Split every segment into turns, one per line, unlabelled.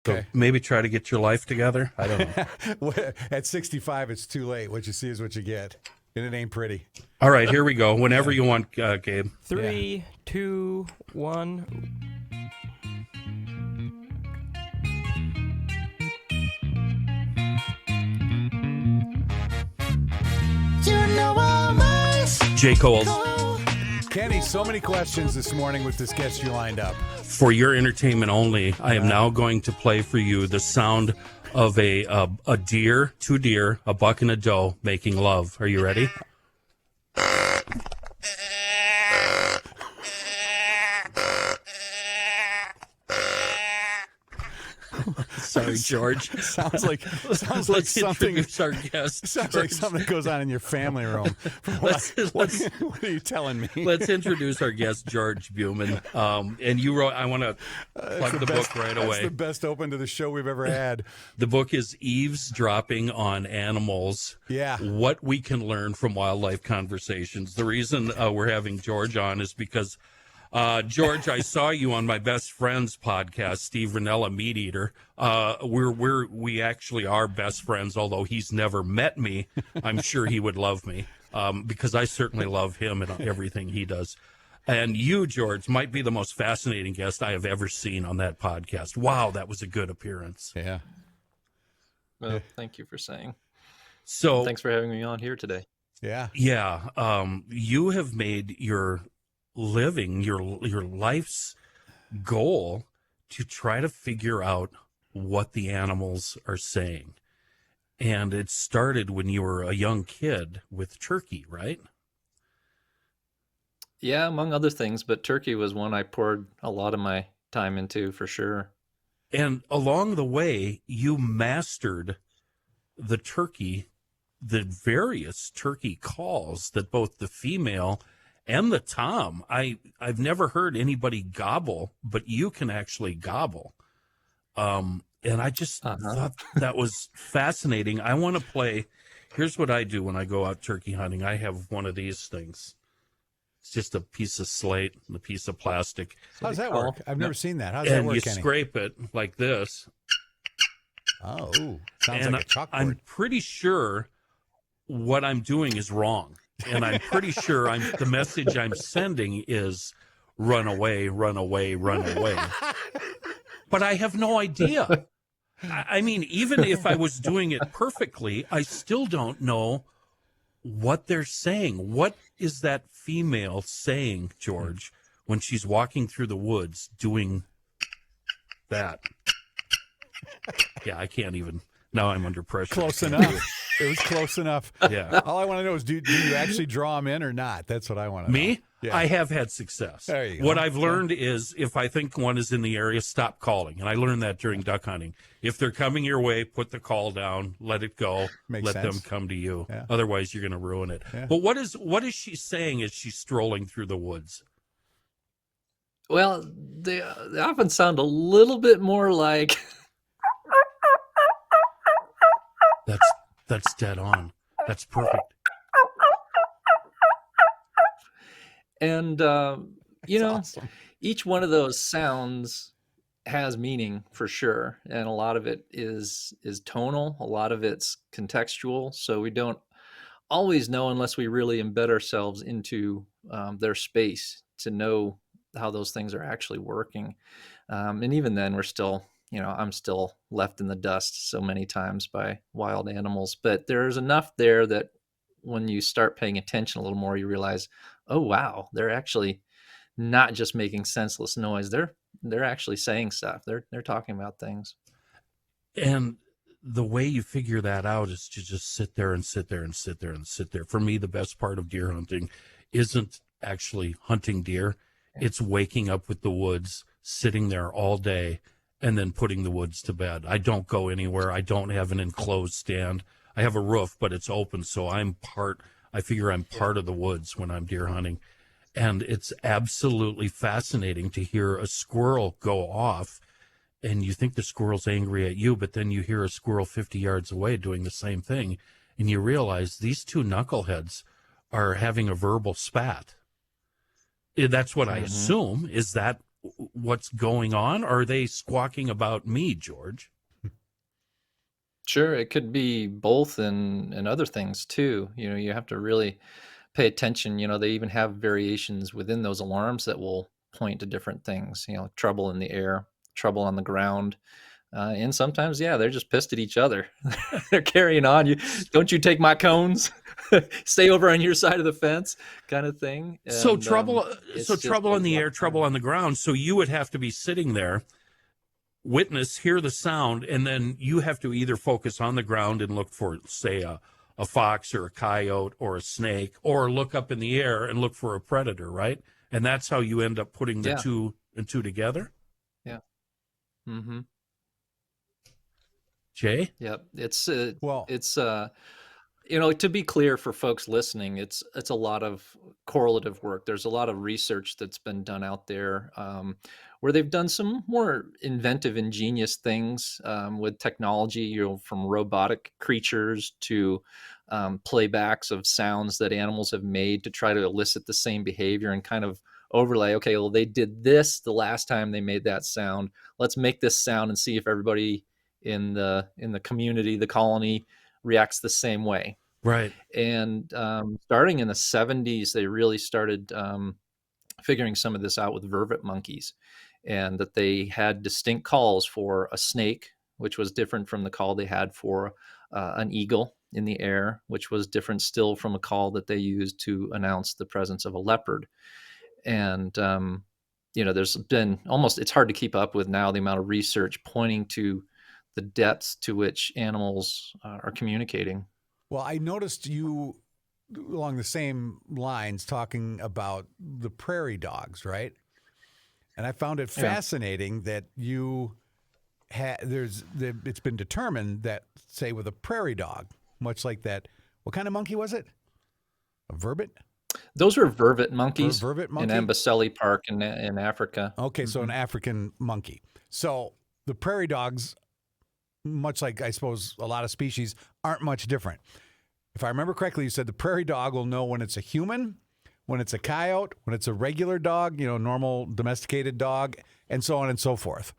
So
Okay.
maybe try to get your life together. I don't know.
At 65, it's too late. What you see is what you get. And it ain't pretty.
All right, here we go. Whenever you want, Gabe.
3, 2, 1.
J. Cole's.
Kenny, so many questions this morning with this guest you lined up.
For your entertainment only, I am now going to play for you the sound of a deer, two deer, a buck and a doe making love. Are you ready? Sorry, George.
Sounds like
Let's
something.
introduce our guest.
Sounds like something that goes on in your family room. What are you telling me?
Let's introduce our guest, George Bumann. And you wrote, I want to plug the book right away.
That's the best open to the show we've ever had.
The book is Eavesdropping on Animals.
Yeah.
What we can learn from wildlife conversations. The reason we're having George on is because, George, I saw you on my best friend's podcast, Steve Ranella, Meat Eater. We actually are best friends, although he's never met me. I'm sure he would love me because I certainly love him and everything he does. And you, George, might be the most fascinating guest I have ever seen on that podcast. Wow, that was a good appearance.
Yeah.
Well, thank you for saying.
So
Thanks for having me on here today.
Yeah.
Yeah, you have made your living, your life's goal to try to figure out what the animals are saying. And it started when you were a young kid with turkey, right?
Yeah, among other things, but turkey was one I poured a lot of my time into for sure.
And along the way, you mastered the various turkey calls that both the female and the tom. I've never heard anybody gobble, but you can actually gobble. And I just thought that was fascinating. I want to play. Here's what I do when I go out turkey hunting. I have one of these things. It's just a piece of slate and a piece of plastic.
How does that work? I've never seen that. How does
And
that work,
you
Kenny?
scrape it like this.
Oh, sounds
And
like a chalkboard.
I'm pretty sure what I'm doing is wrong. And I'm pretty sure the message I'm sending is run away, run away, run away. But I have no idea. I mean, even if I was doing it perfectly, I still don't know what they're saying. What is that female saying, George, when she's walking through the woods doing that? Yeah, I can't even. Now I'm under pressure.
Close enough. It was close enough.
Yeah.
All I want to know is, do you actually draw them in or not? That's what I want to know.
Me?
Yeah.
I have had success.
There you go.
What I've learned is if I think one is in the area, stop calling. And I learned that during duck hunting. If they're coming your way, put the call down, let it go,
Makes
let
sense.
them come to you.
Yeah.
Otherwise, you're going to ruin it.
Yeah.
But what is she saying as she's strolling through the woods?
Well, they often sound a little bit more like
That's dead on. That's perfect.
and
That's awesome.
each one of those sounds has meaning for sure, and a lot of it is tonal, a lot of it's contextual, so we don't always know unless we really embed ourselves into their space to know how those things are actually working. And even then we're still, I'm still left in the dust so many times by wild animals, but there's enough there that when you start paying attention a little more, you realize, oh, wow, they're actually not just making senseless noise. They're actually saying stuff. They're talking about things.
And the way you figure that out is to just sit there and sit there and sit there and sit there. For me, the best part of deer hunting isn't actually hunting deer. It's waking up with the woods, sitting there all day, and then putting the woods to bed. I don't go anywhere. I don't have an enclosed stand. I have a roof, but it's open, so I figure I'm part of the woods when I'm deer hunting. And it's absolutely fascinating to hear a squirrel go off, and you think the squirrel's angry at you, but then you hear a squirrel 50 yards away doing the same thing, and you realize these two knuckleheads are having a verbal spat. That's what I assume. Is that what's going on? Or are they squawking about me, George?
Sure, it could be both and other things too. You have to really pay attention. They even have variations within those alarms that will point to different things. Trouble in the air, trouble on the ground. And sometimes, yeah, they're just pissed at each other. They're carrying on. Don't you take my cones? Stay over on your side of the fence, kind of thing.
So
And
trouble,
it's
so
just
trouble
a
in the
lot
air,
of
trouble
fun.
on the ground. So you would have to be sitting there, witness, hear the sound, and then you have to either focus on the ground and look for, say, a fox or a coyote or a snake, or look up in the air and look for a predator, right? And that's how you end up putting the
Yeah,
two and two together.
yeah. Mm-hmm.
Jay?
Yep.
Well,
It's to be clear for folks listening, it's a lot of correlative work. There's a lot of research that's been done out there, where they've done some more inventive, ingenious things, with technology. From robotic creatures to playbacks of sounds that animals have made to try to elicit the same behavior and kind of overlay. Okay, well, they did this the last time they made that sound. Let's make this sound and see if everybody in the community, the colony, reacts the same way.
Right.
And starting in the 70s, they really started figuring some of this out with vervet monkeys, and that they had distinct calls for a snake, which was different from the call they had for an eagle in the air, which was different still from a call that they used to announce the presence of a leopard. And there's been it's hard to keep up with now, the amount of research pointing to the depths to which animals are communicating.
well, I noticed you along the same lines talking about the prairie dogs, right? And I found it
Yeah.
fascinating that it's been determined that, say, with a prairie dog, much like that, what kind of monkey was it? A vervet?
Those were vervet monkeys
Vervet
in
monkey?
Amboseli Park in Africa.
Okay, so an
Mhm.
African monkey. So the prairie dogs, much like I suppose a lot of species, aren't much different. If I remember correctly, you said the prairie dog will know when it's a human, when it's a coyote, when it's a regular dog, normal domesticated dog, and so on and so forth.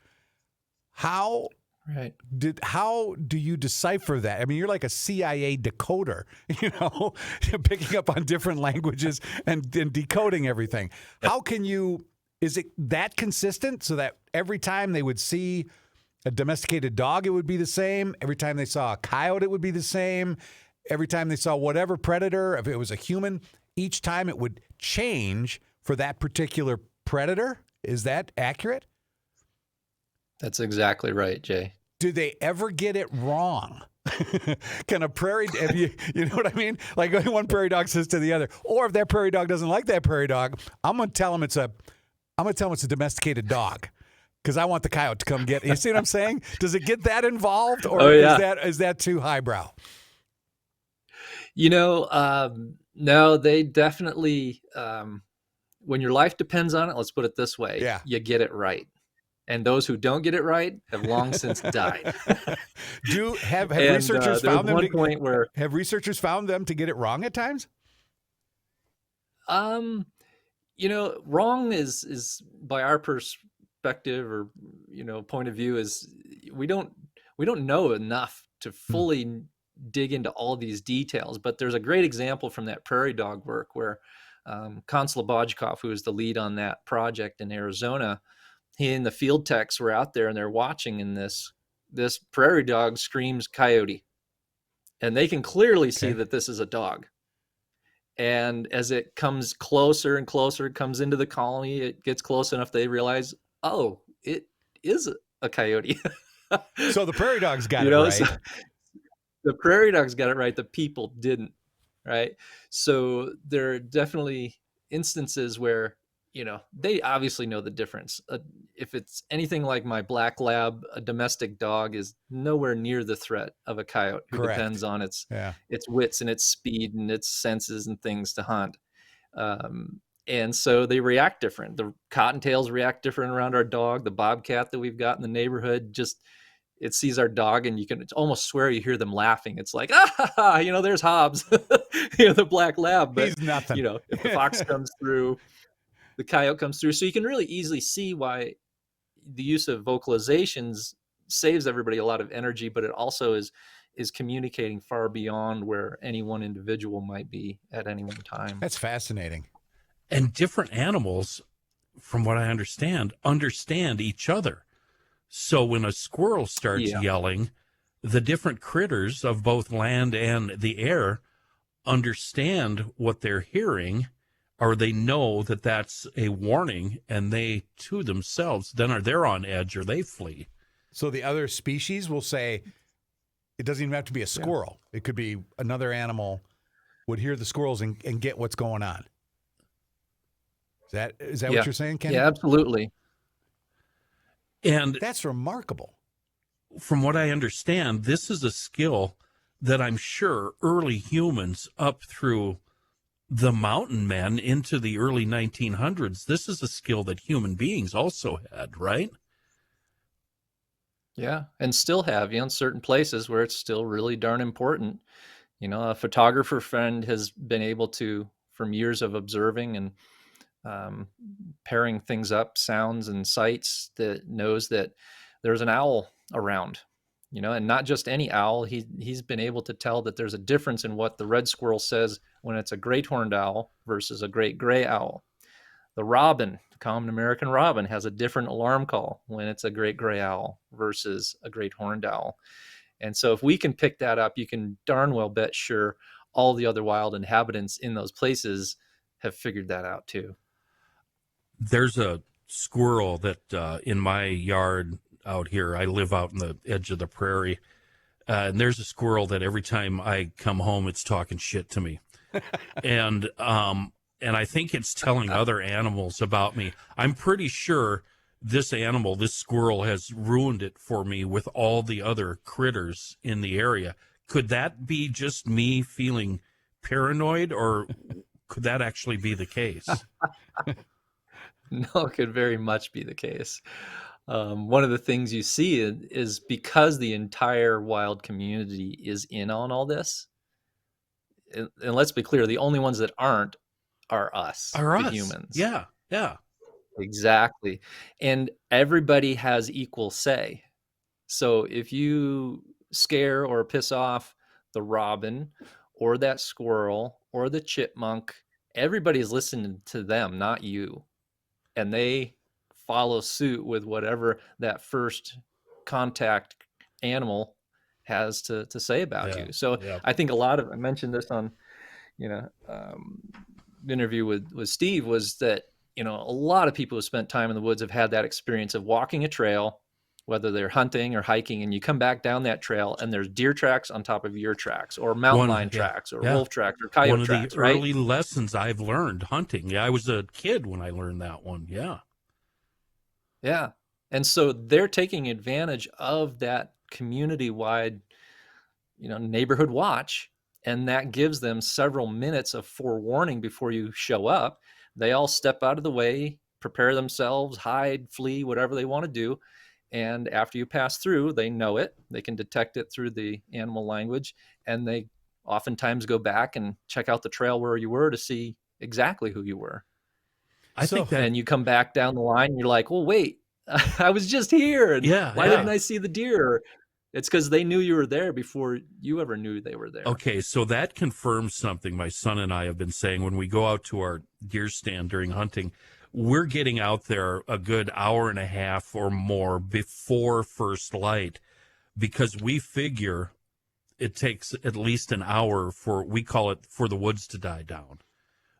How
Right.
how do you decipher that? I mean, you're like a CIA decoder, picking up on different languages and decoding everything. How can you, is it that consistent so that every time they would see a domesticated dog, it would be the same? Every time they saw a coyote, it would be the same? Every time they saw whatever predator, if it was a human, each time it would change for that particular predator? Is that accurate?
That's exactly right, Jay.
Do they ever get it wrong? Can a prairie, you know what I mean? Like one prairie dog says to the other, or if that prairie dog doesn't like that prairie dog, I'm going to tell him it's a domesticated dog because I want the coyote to come get it. You see what I'm saying? Does it get that involved, or
Oh, yeah.
is that too highbrow?
No, they definitely, when your life depends on it, let's put it this way,
Yeah.
you get it right. And those who don't get it right have long since died.
Have
And
researchers
there was
found them
one point where,
have researchers found them to get it wrong at times?
wrong is by our perspective, or point of view, is we don't know enough to fully dig into all these details. But there's a great example from that prairie dog work where Consul Bojkov, who is the lead on that project in Arizona, he and the field techs were out there and they're watching, and this prairie dog screams coyote, and they can clearly see
Okay.
that this is a dog. And as it comes closer and closer, it comes into the colony, it gets close enough they realize, oh, it is a coyote.
So the prairie dogs got
You
it
know,
right.
so the prairie dogs got it right, the people didn't, right? So there are definitely instances where, they obviously know the difference. If it's anything like my black lab, a domestic dog is nowhere near the threat of a coyote, who
Correct.
depends on its
Yeah.
wits and its speed and its senses and things to hunt. And so they react different. The cottontails react different around our dog. The bobcat that we've got in the neighborhood, it sees our dog, and you can almost swear you hear them laughing. It's like, there's Hobbs, the black lab. But
He's nothing.
if the fox comes through, the coyote comes through. So you can really easily see why the use of vocalizations saves everybody a lot of energy, but it also is communicating far beyond where any one individual might be at any one time.
That's fascinating.
And different animals, from what I understand each other. So when a squirrel starts yelling, the different critters of both land and the air understand what they're hearing, or they know that that's a warning, and they to themselves then they're on edge or they flee.
So the other species will say, it doesn't even have to be a squirrel. It could be another animal would hear the squirrels and get what's going on. Is that what you're saying, Kenny?
Yeah, absolutely.
And
that's remarkable.
From what I understand, this is a skill that I'm sure early humans up through the mountain men into the early 1900s, this is a skill that human beings also had, right?
Yeah, and still have, in certain places where it's still really darn important. A photographer friend has been able to, from years of observing and pairing things up, sounds and sights, that knows that there's an owl around, and not just any owl. He's been able to tell that there's a difference in what the red squirrel says when it's a great horned owl versus a great gray owl. The robin, the common American robin, has a different alarm call when it's a great gray owl versus a great horned owl. And so if we can pick that up, you can darn well bet sure all the other wild inhabitants in those places have figured that out too.
There's a squirrel that in my yard out here, I live out in the edge of the prairie, and there's a squirrel that every time I come home, it's talking shit to me. And I think it's telling other animals about me. I'm pretty sure this squirrel has ruined it for me with all the other critters in the area. Could that be just me feeling paranoid, or could that actually be the case?
No, it could very much be the case. One of the things you see is because the entire wild community is in on all this, and let's be clear, the only ones that aren't are us, humans.
Yeah.
Exactly. And everybody has equal say. So if you scare or piss off the robin or that squirrel or the chipmunk, everybody's listening to them, not you. And they follow suit with whatever that first contact animal has to say about you. So I think I mentioned this on, interview with Steve, was that, a lot of people who spent time in the woods have had that experience of walking a trail, whether they're hunting or hiking, and you come back down that trail and there's deer tracks on top of your tracks, or mountain lion tracks, or wolf tracks, or coyote tracks.
One of the early lessons I've learned hunting. Yeah, I was a kid when I learned that one. Yeah.
And so they're taking advantage of that community-wide, neighborhood watch, and that gives them several minutes of forewarning before you show up. They all step out of the way, prepare themselves, hide, flee, whatever they want to do. And after you pass through, they know it. They can detect it through the animal language, and they oftentimes go back and check out the trail where you were to see exactly who you were.
I think that,
and you come back down the line and you're like, well, wait, I was just here. And why didn't I see the deer? It's because they knew you were there before you ever knew they were there.
Okay, so that confirms something my son and I have been saying when we go out to our deer stand during hunting. We're getting out there a good hour and a half or more before first light, because we figure it takes at least an hour we call it, for the woods to die down,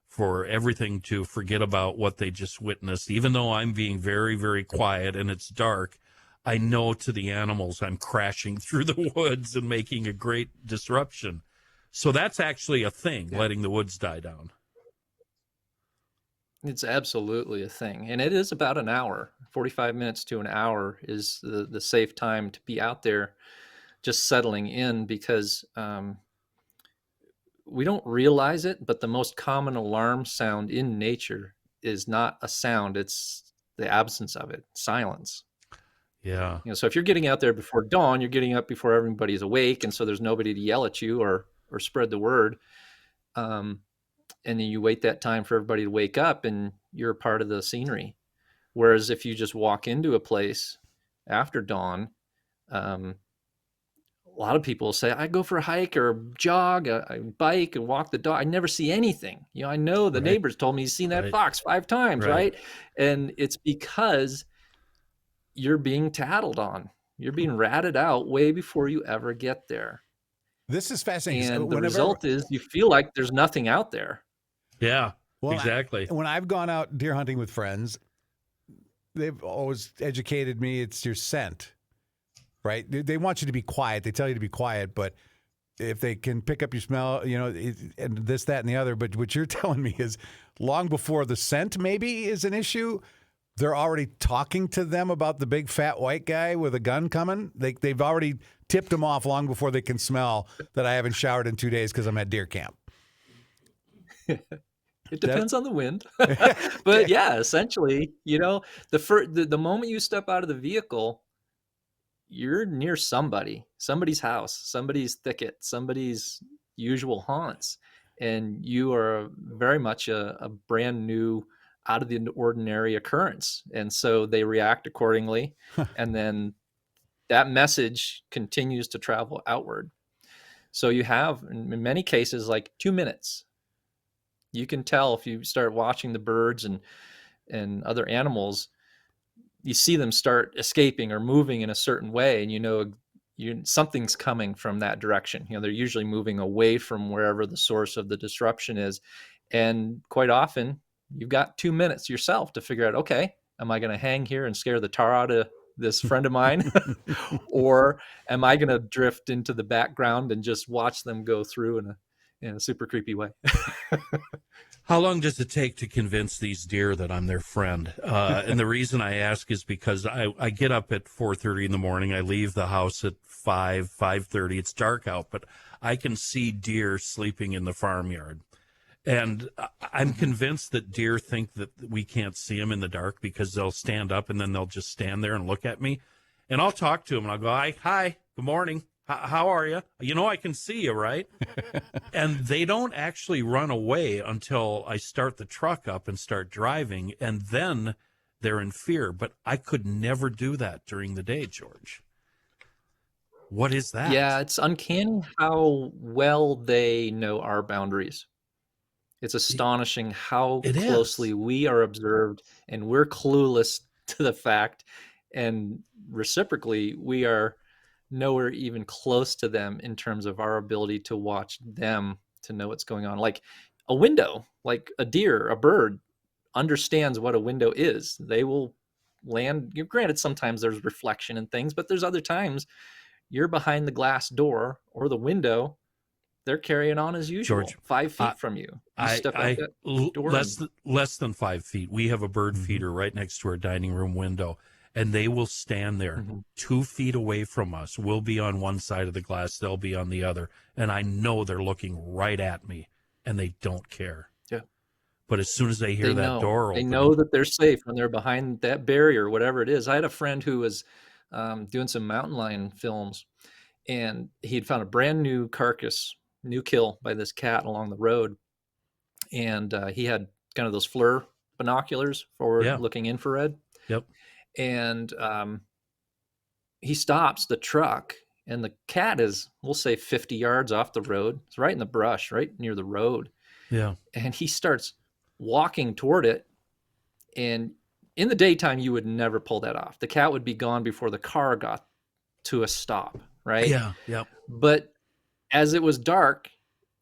for everything to forget about what they just witnessed. Even though I'm being very, very quiet and it's dark, I know to the animals I'm crashing through the woods and making a great disruption. So that's actually a thing, letting the woods die down.
It's absolutely a thing. And it is about an hour, 45 minutes to an hour is the safe time to be out there just settling in, because we don't realize it, but the most common alarm sound in nature is not a sound. It's the absence of it, silence.
Yeah.
So if you're getting out there before dawn, you're getting up before everybody's awake, and so there's nobody to yell at you or spread the word. and then you wait that time for everybody to wake up, and you're a part of the scenery. Whereas if you just walk into a place after dawn, a lot of people say, I go for a hike or jog, I bike and walk the dog. I never see anything. I know the
Right.
neighbors told me he's seen that
Right.
fox 5 times,
Right.
right? And it's because you're being tattled on. You're being ratted out way before you ever get there.
This is fascinating. 'Cause
And the
whenever,
result is you feel like there's nothing out there.
Yeah.
well,
Exactly.
when I've gone out deer hunting with friends, they've always educated me. It's your scent, right? They want you to be quiet. They tell you to be quiet, but if they can pick up your smell, and this, that, and the other. But what you're telling me is long before the scent maybe is an issue, they're already talking to them about the big fat white guy with a gun coming. They've already tipped them off long before they can smell that I haven't showered in 2 days because I'm at deer camp.
It depends on the wind. But yeah, essentially, the moment you step out of the vehicle, you're near somebody's house, somebody's thicket, somebody's usual haunts. And you are very much a brand new, out of the ordinary occurrence. And so they react accordingly. And then that message continues to travel outward. So you have, in many cases, like 2 minutes. You can tell if you start watching the birds and other animals, you see them start escaping or moving in a certain way, and something's coming from that direction. They're usually moving away from wherever the source of the disruption is. And quite often you've got 2 minutes yourself to figure out, okay, am I going to hang here and scare the tar out of this friend of mine? Or am I going to drift into the background and just watch them go through in a super creepy way?
How long does it take to convince these deer that I'm their friend? And the reason I ask is because I get up at 4:30 in the morning. I leave the house at 5:30. It's dark out, but I can see deer sleeping in the farmyard. And I'm convinced that deer think that we can't see them in the dark because they'll stand up and then they'll just stand there and look at me. And I'll talk to them and I'll go, hi, good morning. How are you? I can see you, right? And they don't actually run away until I start the truck up and start driving. And then they're in fear. But I could never do that during the day, George. What is that?
Yeah, it's uncanny how well they know our boundaries. It's astonishing how
It
closely
is.
we are observed, and we're clueless to the fact. And reciprocally, we are nowhere even close to them in terms of our ability to watch them, to know what's going on. Like a window, like a deer, a bird understands what a window is. They will land. Granted, sometimes there's reflection and things, but there's other times you're behind the glass door or the window. They're carrying on as usual,
George,
5 feet from you. You step out that door.
Less than 5 feet. We have a bird feeder right next to our dining room window, and they will stand there 2 feet away from us. We'll be on one side of the glass, they'll be on the other, and I know they're looking right at me, and they don't care.
Yeah.
But as soon as they hear that door
They
open,
know that they're safe when they're behind that barrier, whatever it is. I had a friend who was doing some mountain lion films, and he'd found a brand new carcass, new kill by this cat along the road. And he had kind of those FLIR binoculars, forward looking infrared.
Yep.
And he stops the truck, and the cat is, we'll say, 50 yards off the road. It's right in the brush, right near the road.
Yeah.
And he starts walking toward it. And in the daytime, you would never pull that off. The cat would be gone before the car got to a stop, right?
Yeah. Yep.
But as it was dark,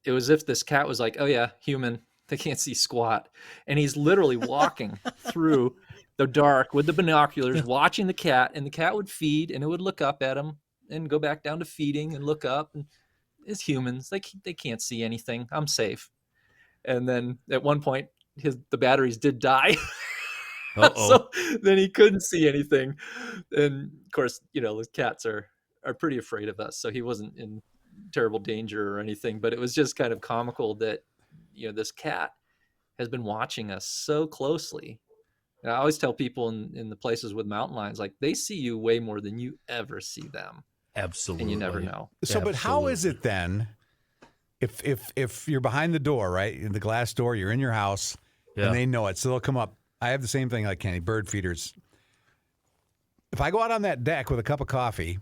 it was as if this cat was like, oh yeah, human, they can't see squat. And he's literally walking through the dark with the binoculars, watching the cat, and the cat would feed, and it would look up at him and go back down to feeding and look up. And it's humans. They can't see anything. I'm safe. And then at one point, the batteries did die. So then he couldn't see anything. And of course, the cats are pretty afraid of us. So he wasn't in terrible danger or anything, but it was just kind of comical that, this cat has been watching us so closely. And I always tell people in the places with mountain lions, like, they see you way more than you ever see them.
Absolutely.
And you never know.
So, but how is it then if you're behind the door, right, in the glass door, you're in your house,
Yeah.
and they know it, so they'll come up. I have the same thing like Kenny, bird feeders. If I go out on that deck with a cup of coffee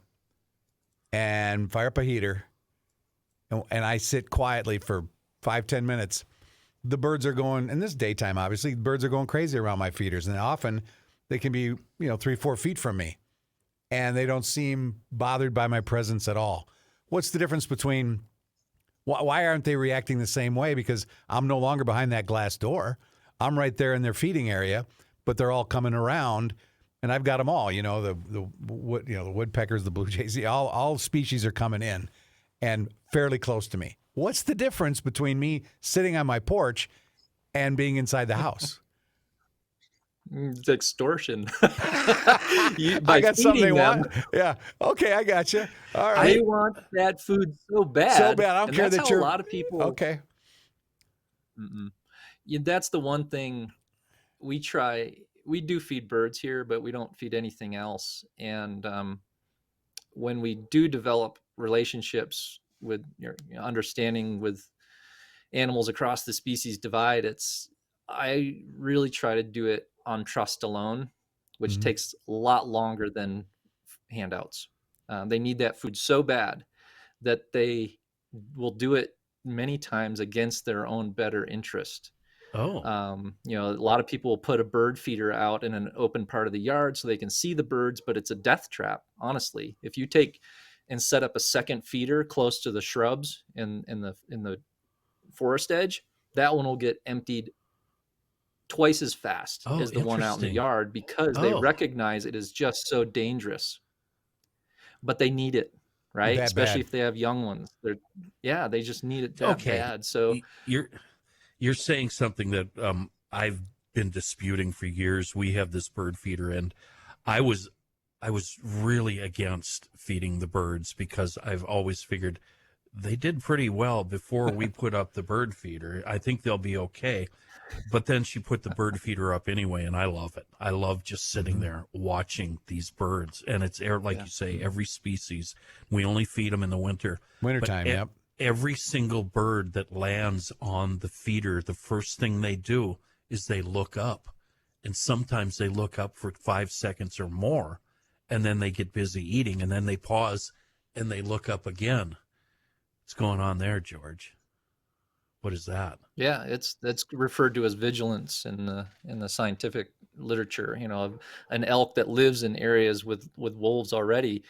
and fire up a heater, and I sit quietly for 5-10 minutes, the birds are going, and this is daytime, obviously, birds are going crazy around my feeders, and often they can be 3-4 feet from me, and they don't seem bothered by my presence at all. What's the difference between why aren't they reacting the same way? Because I'm no longer behind that glass door. I'm right there in their feeding area, but they're all coming around, and I've got them all. The woodpeckers, the blue jays, all species are coming in, and fairly close to me. What's the difference between me sitting on my porch and being inside the house?
It's extortion.
I got something they want. Yeah. Okay, I got you. All right.
They want that food so bad.
So bad. I don't
and
care
that's
that
how
you're
a lot of people.
Okay.
Yeah, that's the one thing we try. We do feed birds here, but we don't feed anything else. And when we do develop relationships with understanding with animals across the species divide, I really try to do it on trust alone, which takes a lot longer than handouts. They need that food so bad that they will do it many times against their own better interest.
Oh.
A lot of people will put a bird feeder out in an open part of the yard so they can see the birds, but it's a death trap. Honestly, if you take and set up a second feeder close to the shrubs in the forest edge, that one will get emptied twice as fast as the one out in the
interesting.
yard because they recognize it is just so dangerous. But they need it, right?
That
Especially
bad.
if they have young ones. They just need it that bad. So
You're saying something that I've been disputing for years. We have this bird feeder, and I was really against feeding the birds because I've always figured they did pretty well before we put up the bird feeder. I think they'll be okay. But then she put the bird feeder up anyway, and I love it. I love just sitting there watching these birds. And it's like you say, every species. We only feed them in the winter.
Wintertime,
But
yep.
Every single bird that lands on the feeder, the first thing they do is they look up. And sometimes they look up for 5 seconds or more, and then they get busy eating, and then they pause, and they look up again. What's going on there, George? What is that?
yeah, that's referred to as vigilance in the scientific literature. An elk that lives in areas with wolves already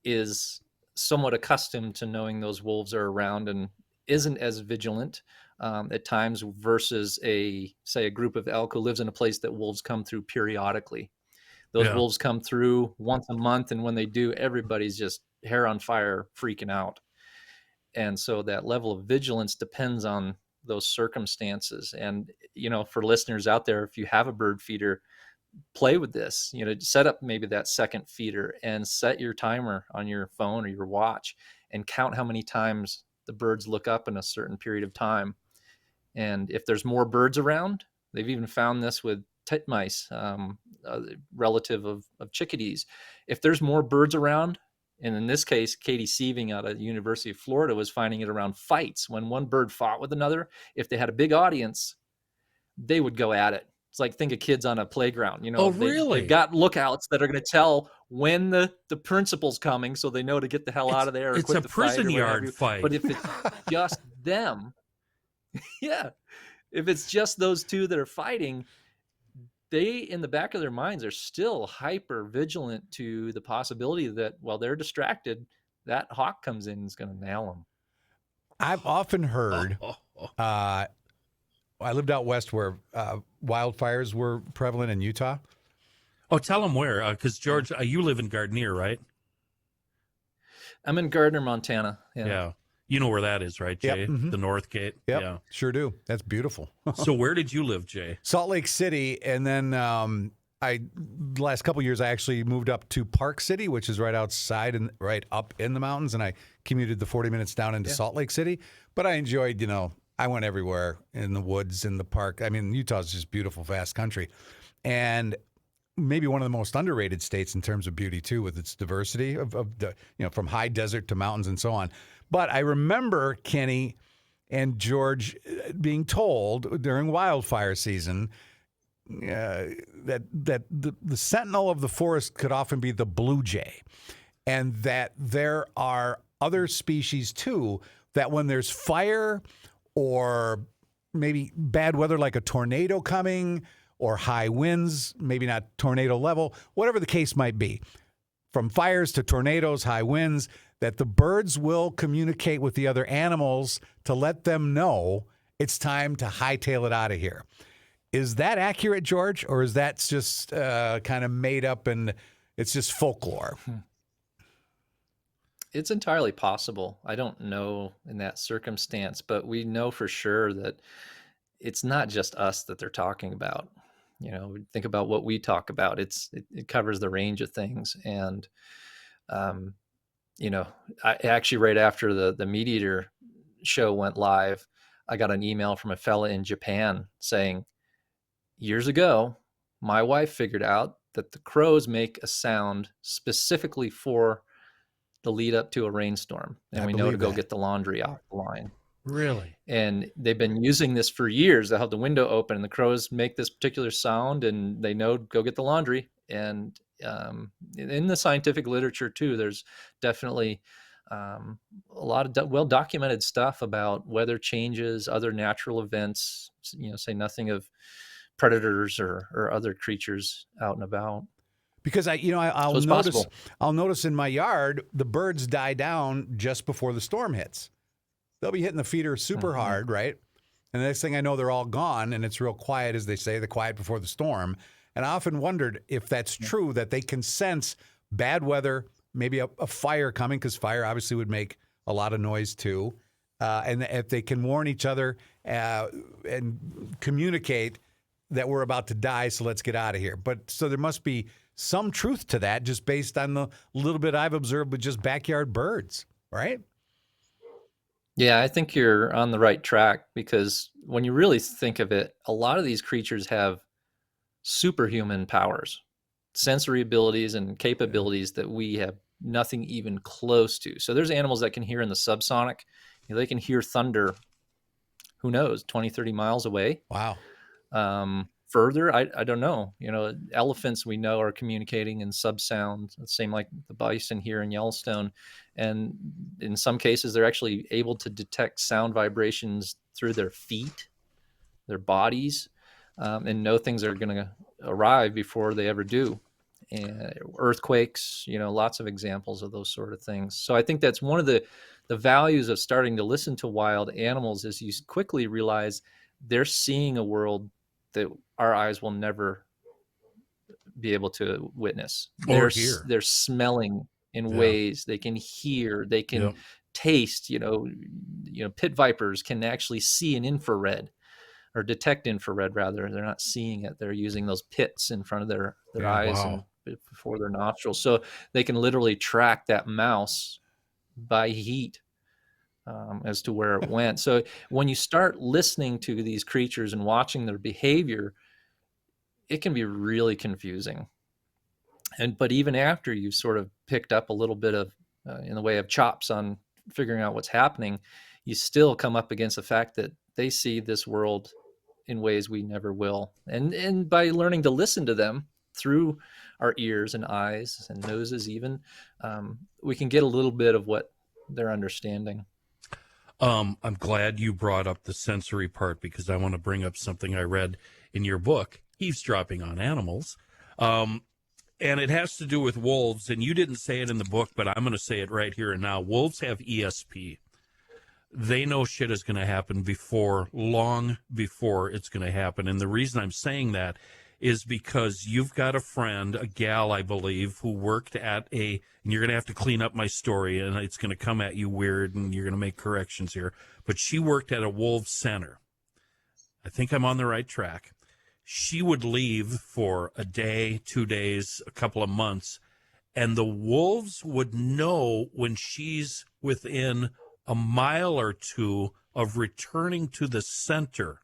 is somewhat accustomed to knowing those wolves are around and isn't as vigilant at times versus a group of elk who lives in a place that wolves come through periodically. Those wolves come through once a month, and when they do, everybody's just hair on fire, freaking out. And so that level of vigilance depends on those circumstances. And, for listeners out there, if you have a bird feeder, play with this, set up maybe that second feeder and set your timer on your phone or your watch and count how many times the birds look up in a certain period of time. And if there's more birds around, they've even found this with titmice, a relative of chickadees. If there's more birds around, and in this case, Katie Sieving out of the University of Florida was finding it around fights. When one bird fought with another, if they had a big audience, they would go at it. It's like, think of kids on a playground.
Really?
They've got lookouts that are going to tell when the principal's coming, so they know to get the hell out of there. Or
It's
quit
a
the fight
prison
or what have
yard
you.
fight.
But if it's just them, if it's just those two that are fighting, they, in the back of their minds, are still hyper vigilant to the possibility that while they're distracted, that hawk comes in and is going to nail them.
I've often heard, I lived out west where wildfires were prevalent in Utah.
Oh, tell them where, because George, you live in Gardner, right?
I'm in Gardner, Montana.
Yeah. You know where that is, right, Jay?
Yep. Mm-hmm.
The North Gate?
Yep,
Yeah.
sure do. That's beautiful.
So where did you live, Jay?
Salt Lake City, and then the last couple of years I actually moved up to Park City, which is right outside and right up in the mountains, and I commuted the 40 minutes down into Salt Lake City. But I enjoyed, I went everywhere in the woods, in the park. I mean, Utah's just beautiful, vast country, and maybe one of the most underrated states in terms of beauty too, with its diversity of the, from high desert to mountains and so on. But I remember, Kenny, and George being told during wildfire season that the sentinel of the forest could often be the blue jay, and that there are other species too that when there's fire or maybe bad weather like a tornado coming or high winds, maybe not tornado level, whatever the case might be, from fires to tornadoes, high winds, that the birds will communicate with the other animals to let them know it's time to hightail it out of here. Is that accurate, George, or is that just kind of made up and it's just folklore?
It's entirely possible. I don't know in that circumstance, but we know for sure that it's not just us that they're talking about. You know, think about what we talk about. It covers the range of things. And, you know, I actually, right after the Meat Eater show went live, I got an email from a fella in Japan saying, years ago, my wife figured out that the crows make a sound specifically for the lead up to a rainstorm. And we know to go get the laundry off the line.
Really?
And they've been using this for years. They have the window open and the crows make this particular sound and they know go get the laundry. And in the scientific literature too, there's definitely a lot of well-documented stuff about weather changes, other natural events, you know, say nothing of predators or other creatures out and about.
Because I'll notice in my yard, the birds die down just before the storm hits. They'll be hitting the feeder super hard, right? And the next thing I know, they're all gone, and it's real quiet, as they say, the quiet before the storm. And I often wondered if that's true, that they can sense bad weather, maybe a fire coming, because fire obviously would make a lot of noise too. And if they can warn each other and communicate that we're about to die, so let's get out of here. But so there must be some truth to that, just based on the little bit I've observed with just backyard birds, right?
Yeah, I think you're on the right track, because when you really think of it, a lot of these creatures have superhuman powers, sensory abilities and capabilities that we have nothing even close to. So there's animals that can hear in the subsonic. You know, they can hear thunder, who knows, 20, 30 miles away.
Wow.
Further, I don't know. You know, elephants we know are communicating in subsound, the same like the bison here in Yellowstone. And in some cases, they're actually able to detect sound vibrations through their feet, their bodies, and know things are going to arrive before they ever do. And earthquakes, you know, lots of examples of those sort of things. So I think that's one of the values of starting to listen to wild animals, is you quickly realize they're seeing a world that our eyes will never be able to witness.
Or hear.
They're smelling in ways they can hear, they can taste. You know, pit vipers can actually see in infrared, or detect infrared rather. They're not seeing it. They're using those pits in front of their eyes and before their nostrils. So they can literally track that mouse by heat as to where it went. So when you start listening to these creatures and watching their behavior, it can be really confusing. But even after you've sort of picked up a little bit of in the way of chops on figuring out what's happening, you still come up against the fact that they see this world in ways we never will. And by learning to listen to them through our ears and eyes and noses even, we can get a little bit of what they're understanding.
I'm glad you brought up the sensory part, because I want to bring up something I read in your book, Eavesdropping on Animals. And it has to do with wolves. And you didn't say it in the book, but I'm going to say it right here and now. Wolves have ESP. They know shit is going to happen long before it's going to happen. And the reason I'm saying that is because you've got a friend, a gal, I believe, who worked at and you're going to have to clean up my story, and it's going to come at you weird, and you're going to make corrections here. But she worked at a wolf center. I think I'm on the right track. She would leave for a day, 2 days, a couple of months, and the wolves would know when she's within a mile or two of returning to the center.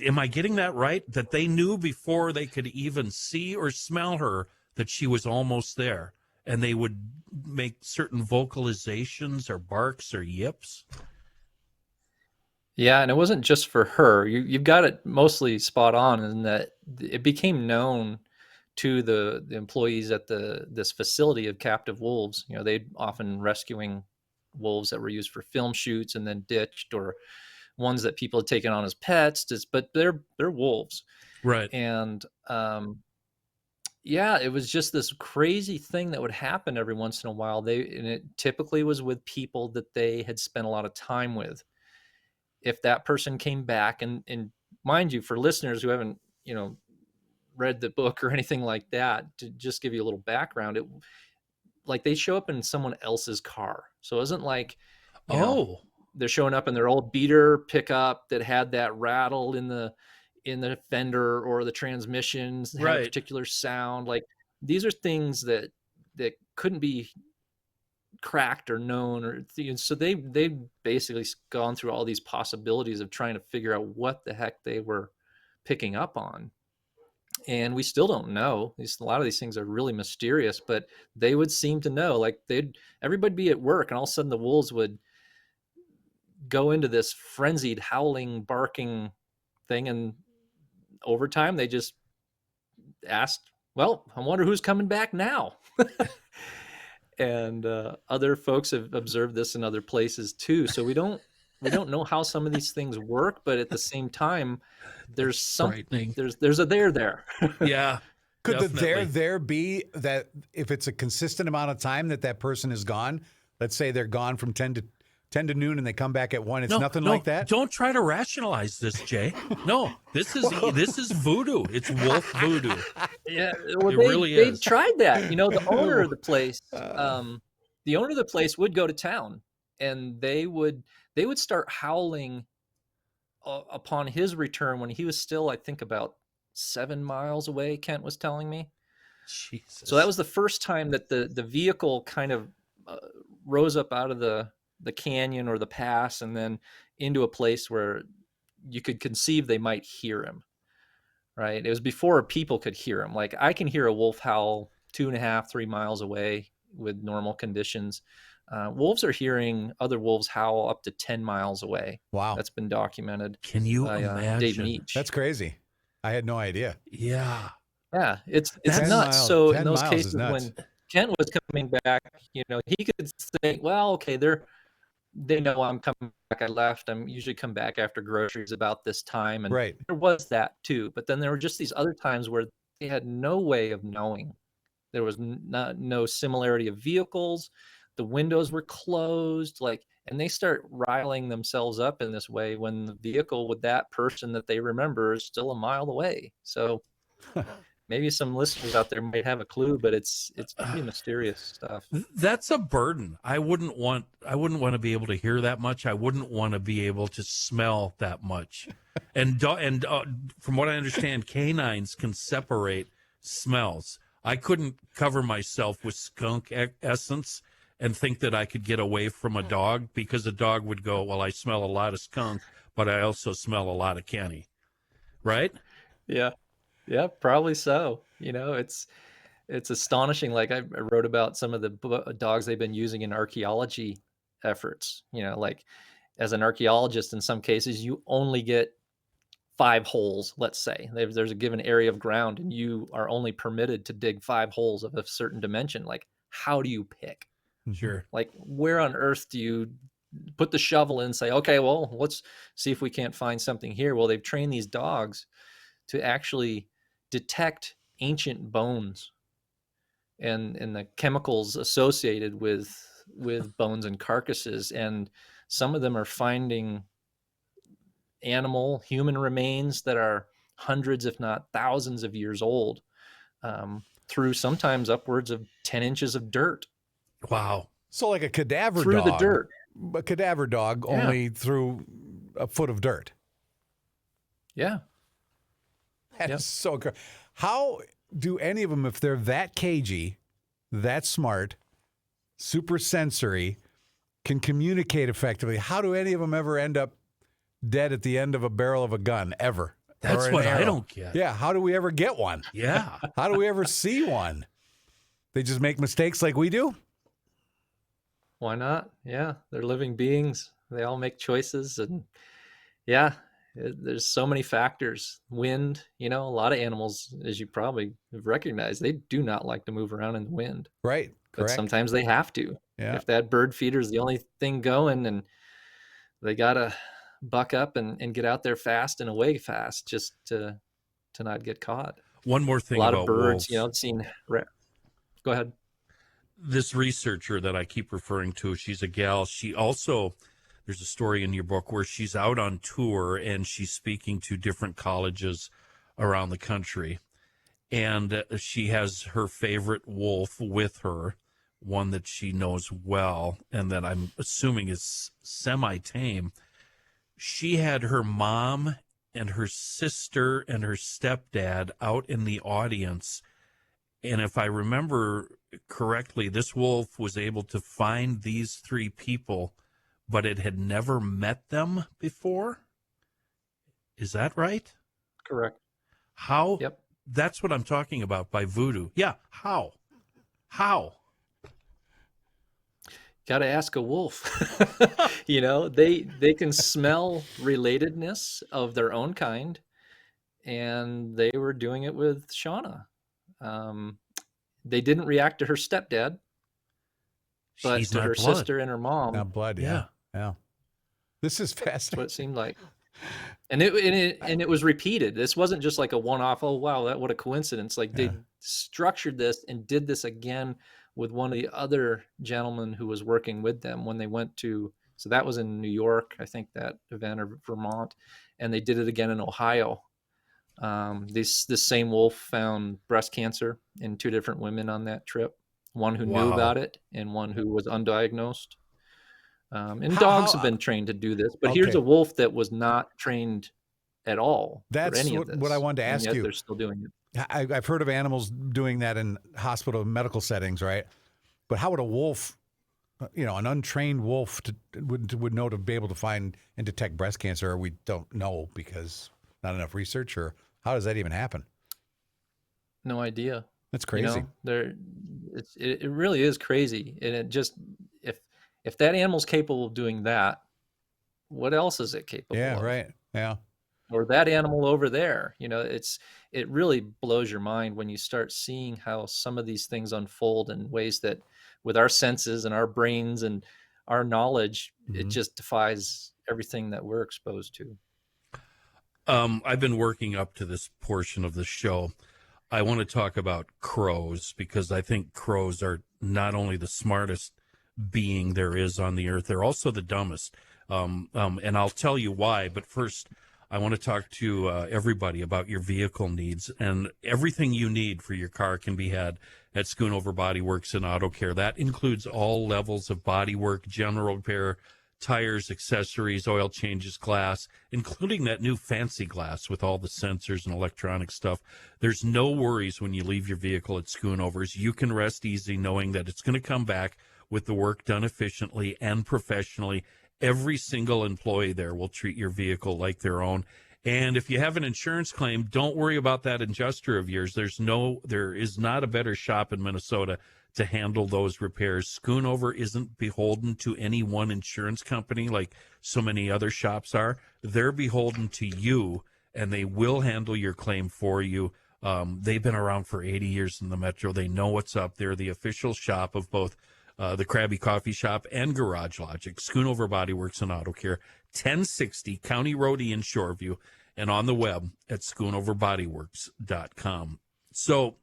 Am I getting that right? That they knew before they could even see or smell her that she was almost there, and they would make certain vocalizations or barks or yips?
Yeah, and it wasn't just for her. You've got it mostly spot on in that it became known to the employees at this facility of captive wolves. You know, they'd often rescuing wolves that were used for film shoots and then ditched, or ones that people had taken on as pets. But they're wolves,
Right.
and yeah, it was just this crazy thing that would happen every once in a while. And it typically was with people that they had spent a lot of time with. If that person came back, and mind you, for listeners who haven't, read the book or anything like that, to just give you a little background, it like they show up in someone else's car. So it wasn't like, you know,
Oh,
they're showing up in their old beater pickup that had that rattle in the fender, or the transmissions had a
right.
particular sound. Like, these are things that couldn't be cracked or known, so they basically gone through all these possibilities of trying to figure out what the heck they were picking up on. And we still don't know. A lot of these things are really mysterious, but they would seem to know. Like, everybody be at work, and all of a sudden the wolves would go into this frenzied howling, barking thing, and over time they just asked, well, I wonder who's coming back now. And other folks have observed this in other places too. So we don't know how some of these things work, but at the same time, there's
Frightening.
there's a there.
Yeah,
Could the
definitely.
there be that if it's a consistent amount of time that person is gone, let's say they're gone from 10 to noon and they come back at 1, it's nothing like that?
Don't try to rationalize this, Jay. No, this is voodoo. It's wolf voodoo.
Yeah, well,
It really
they
is.
tried that. The owner of the place, would go to town, and they would start howling upon his return when he was still, I think, about 7 miles away. Kent was telling me.
Jesus.
So that was the first time that the vehicle kind of uh, rose up out of the canyon or the pass, and then into a place where you could conceive they might hear him. Right? It was before people could hear him. Like, I can hear a wolf howl 2.5, 3 miles away with normal conditions. Wolves are hearing other wolves howl up to 10 miles away.
Wow.
That's been documented
Can you
by Dave
imagine?
Meach.
That's crazy. I had no idea.
Yeah.
Yeah, it's
10
nuts.
miles-
So
10
in those
miles is
cases,
nuts.
when Kent was coming back, he could say, well, okay, they know I'm coming back. I left. I'm usually come back after groceries about this time. And
Right.
there was that too. But then there were just these other times where they had no way of knowing. There was no similarity of vehicles. The windows were closed, and they start riling themselves up in this way when the vehicle with that person that they remember is still a mile away. So maybe some listeners out there might have a clue, but it's pretty mysterious stuff.
That's a burden. I wouldn't want to be able to hear that much. I wouldn't want to be able to smell that much. And from what I understand, canines can separate smells. I couldn't cover myself with skunk essence and think that I could get away from a dog, because a dog would go, well, I smell a lot of skunk, but I also smell a lot of Kenny. Right?
Yeah. Yeah, probably so. It's astonishing. Like, I wrote about some of the dogs they've been using in archaeology efforts. Like, as an archaeologist, in some cases, you only get 5 holes. Let's say there's a given area of ground, and you are only permitted to dig 5 holes of a certain dimension. Like, how do you pick?
Sure.
Like, where on earth do you put the shovel in and say, okay, well, let's see if we can't find something here? Well, they've trained these dogs to actually detect ancient bones and the chemicals associated with bones and carcasses, and some of them are finding human remains that are hundreds, if not thousands of years old, through sometimes upwards of 10 inches of dirt.
Wow.
So like a cadaver
Through
dog.
the dirt.
A cadaver dog
Yeah.
only through a foot of dirt.
Yeah.
That
Yep.
is so good. How do any of them, if they're that cagey, that smart, super sensory, can communicate effectively, how do any of them ever end up dead at the end of a barrel of a gun, ever?
That's
Or an
what I
arrow?
don't get.
Yeah, how do we ever get one?
Yeah.
How do we ever see one? They just make mistakes like we do?
Why not? Yeah. They're living beings. They all make choices, and Yeah, there's so many factors. Wind, a lot of animals, as you probably have recognized, they do not like to move around in the wind,
Right.
but
Correct.
sometimes they have to.
Yeah.
If that bird feeder is the only thing going, and they gotta buck up and get out there fast and away fast just to not get caught.
One more
A
thing
lot of
about
birds,
wolves.
Go ahead.
This researcher that I keep referring to, she's a gal. She also, there's a story in your book where she's out on tour and she's speaking to different colleges around the country. And she has her favorite wolf with her, one that she knows well and that I'm assuming is semi tame. She had her mom and her sister and her stepdad out in the audience. And if I remember correctly, this wolf was able to find these three people, but it had never met them before. Is that right?
Correct.
How?
Yep.
That's what I'm talking about by voodoo. Yeah. How? How?
Got to ask a wolf. They can smell relatedness of their own kind, and they were doing it with Shauna. They didn't react to her stepdad, but
She's
to
not
her
blood.
sister and her mom.
Not blood. Yeah. Yeah. This is
That's what
fascinating.
it seemed like. And it was repeated. This wasn't just like a one-off, oh wow, what a coincidence. Like
Yeah.
they structured this and did this again with one of the other gentlemen who was working with them when they went to, so that was in New York, I think, that event, or Vermont, and they did it again in Ohio. This same wolf found breast cancer in two different women on that trip, one who knew
Wow.
about it and one who was undiagnosed. And
How-
dogs
how-
have been trained to do this, but here's
Okay.
a wolf that was not trained at all for
That's
any of
what I
this,
wanted to
and
ask
yet
you.
they're still doing it.
I've heard of animals doing that in hospital medical settings, right? But how would a wolf, an untrained wolf, would know to be able to find and detect breast cancer? Or we don't know because not enough research, or how does that even happen?
No idea.
That's crazy.
It really is crazy, and it just, if that animal's capable of doing that, what else is it capable
Yeah,
of?
right. Yeah.
Or that animal over there. It really blows your mind when you start seeing how some of these things unfold in ways that, with our senses and our brains and our knowledge, it
Mhm.
just defies everything that we're exposed to.
I've been working up to this portion of the show. I want to talk about crows because I think crows are not only the smartest being there is on the earth, they're also the dumbest. And I'll tell you why. But first, I want to talk to everybody about your vehicle needs, and everything you need for your car can be had at Schoonover Body Works and Auto Care. That includes all levels of body work, general repair, tires, accessories, oil changes, glass, including that new fancy glass with all the sensors and electronic stuff. There's no worries when you leave your vehicle at Schoonover's. You can rest easy knowing that it's going to come back with the work done efficiently and professionally. Every single employee there will treat your vehicle like their own. And if you have an insurance claim, don't worry about that adjuster of yours. There is not a better shop in Minnesota to handle those repairs. Schoonover isn't beholden to any one insurance company like so many other shops are. They're beholden to you, and they will handle your claim for you. They've been around for 80 years in the Metro. They know what's up. They're the official shop of both the Crabby Coffee Shop and Garage Logic. Schoonover Body Works and Auto Care, 1060 County Road in Shoreview, and on the web at schoonoverbodyworks.com. So,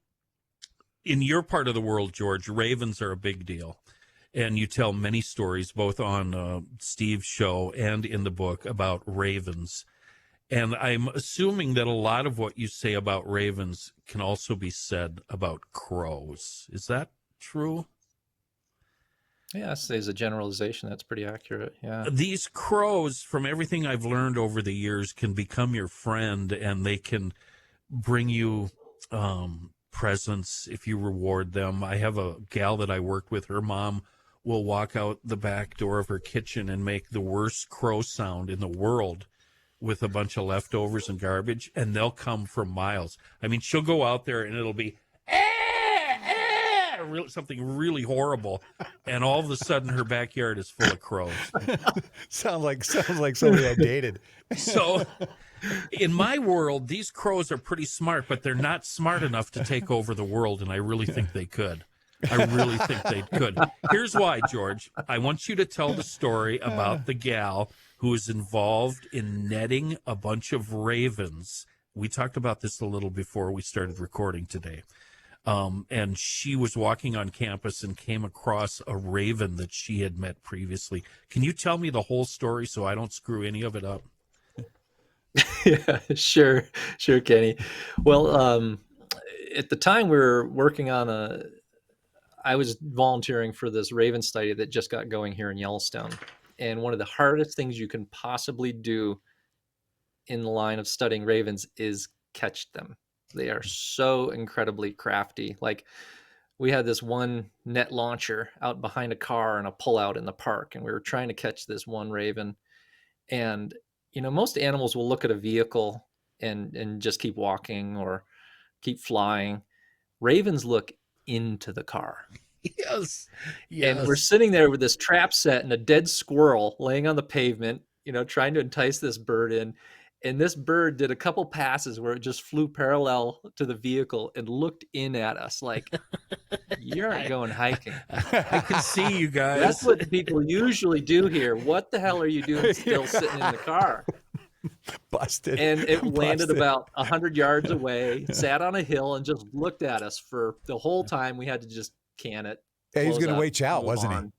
in your part of the world, George, ravens are a big deal. And you tell many stories, both on Steve's show and in the book, about ravens. And I'm assuming that a lot of what you say about ravens can also be said about crows. Is that true?
Yeah, I'd say as a generalization, that's pretty accurate. Yeah.
These crows, from everything I've learned over the years, can become your friend, and they can bring you presents if you reward them. I have a gal that I work with. Her mom will walk out the back door of her kitchen and make the worst crow sound in the world with a bunch of leftovers and garbage, and they'll come from miles. I mean, she'll go out there and it'll be something really horrible, and all of a sudden her backyard is full of crows.
Sounds like somebody I dated.
So in my world, these crows are pretty smart, but they're not smart enough to take over the world, and I really think they could. I really think they could. Here's why, George. I want you to tell the story about the gal who is involved in netting a bunch of ravens. We talked about this a little before we started recording today. And she was walking on campus and came across a raven that she had met previously. Can you tell me the whole story so I don't screw any of it up?
Yeah, sure, Kenny. Well, at the time we were working on I was volunteering for this raven study that just got going here in Yellowstone. And one of the hardest things you can possibly do in the line of studying ravens is catch them. They are so incredibly crafty. Like, we had this one net launcher out behind a car and a pullout in the park, and we were trying to catch this one raven. And, most animals will look at a vehicle and just keep walking or keep flying. Ravens look into the car.
Yes.
And we're sitting there with this trap set and a dead squirrel laying on the pavement, trying to entice this bird in. And this bird did a couple passes where it just flew parallel to the vehicle and looked in at us like, you aren't going hiking.
I can see you guys.
That's what people usually do here. What the hell are you doing still sitting in the car?
Busted.
And it landed about 100 yards away, sat on a hill, and just looked at us for the whole time. We had to just can it.
Yeah, he was
close
going to
up,
wait you out,
move
wasn't
on.
he?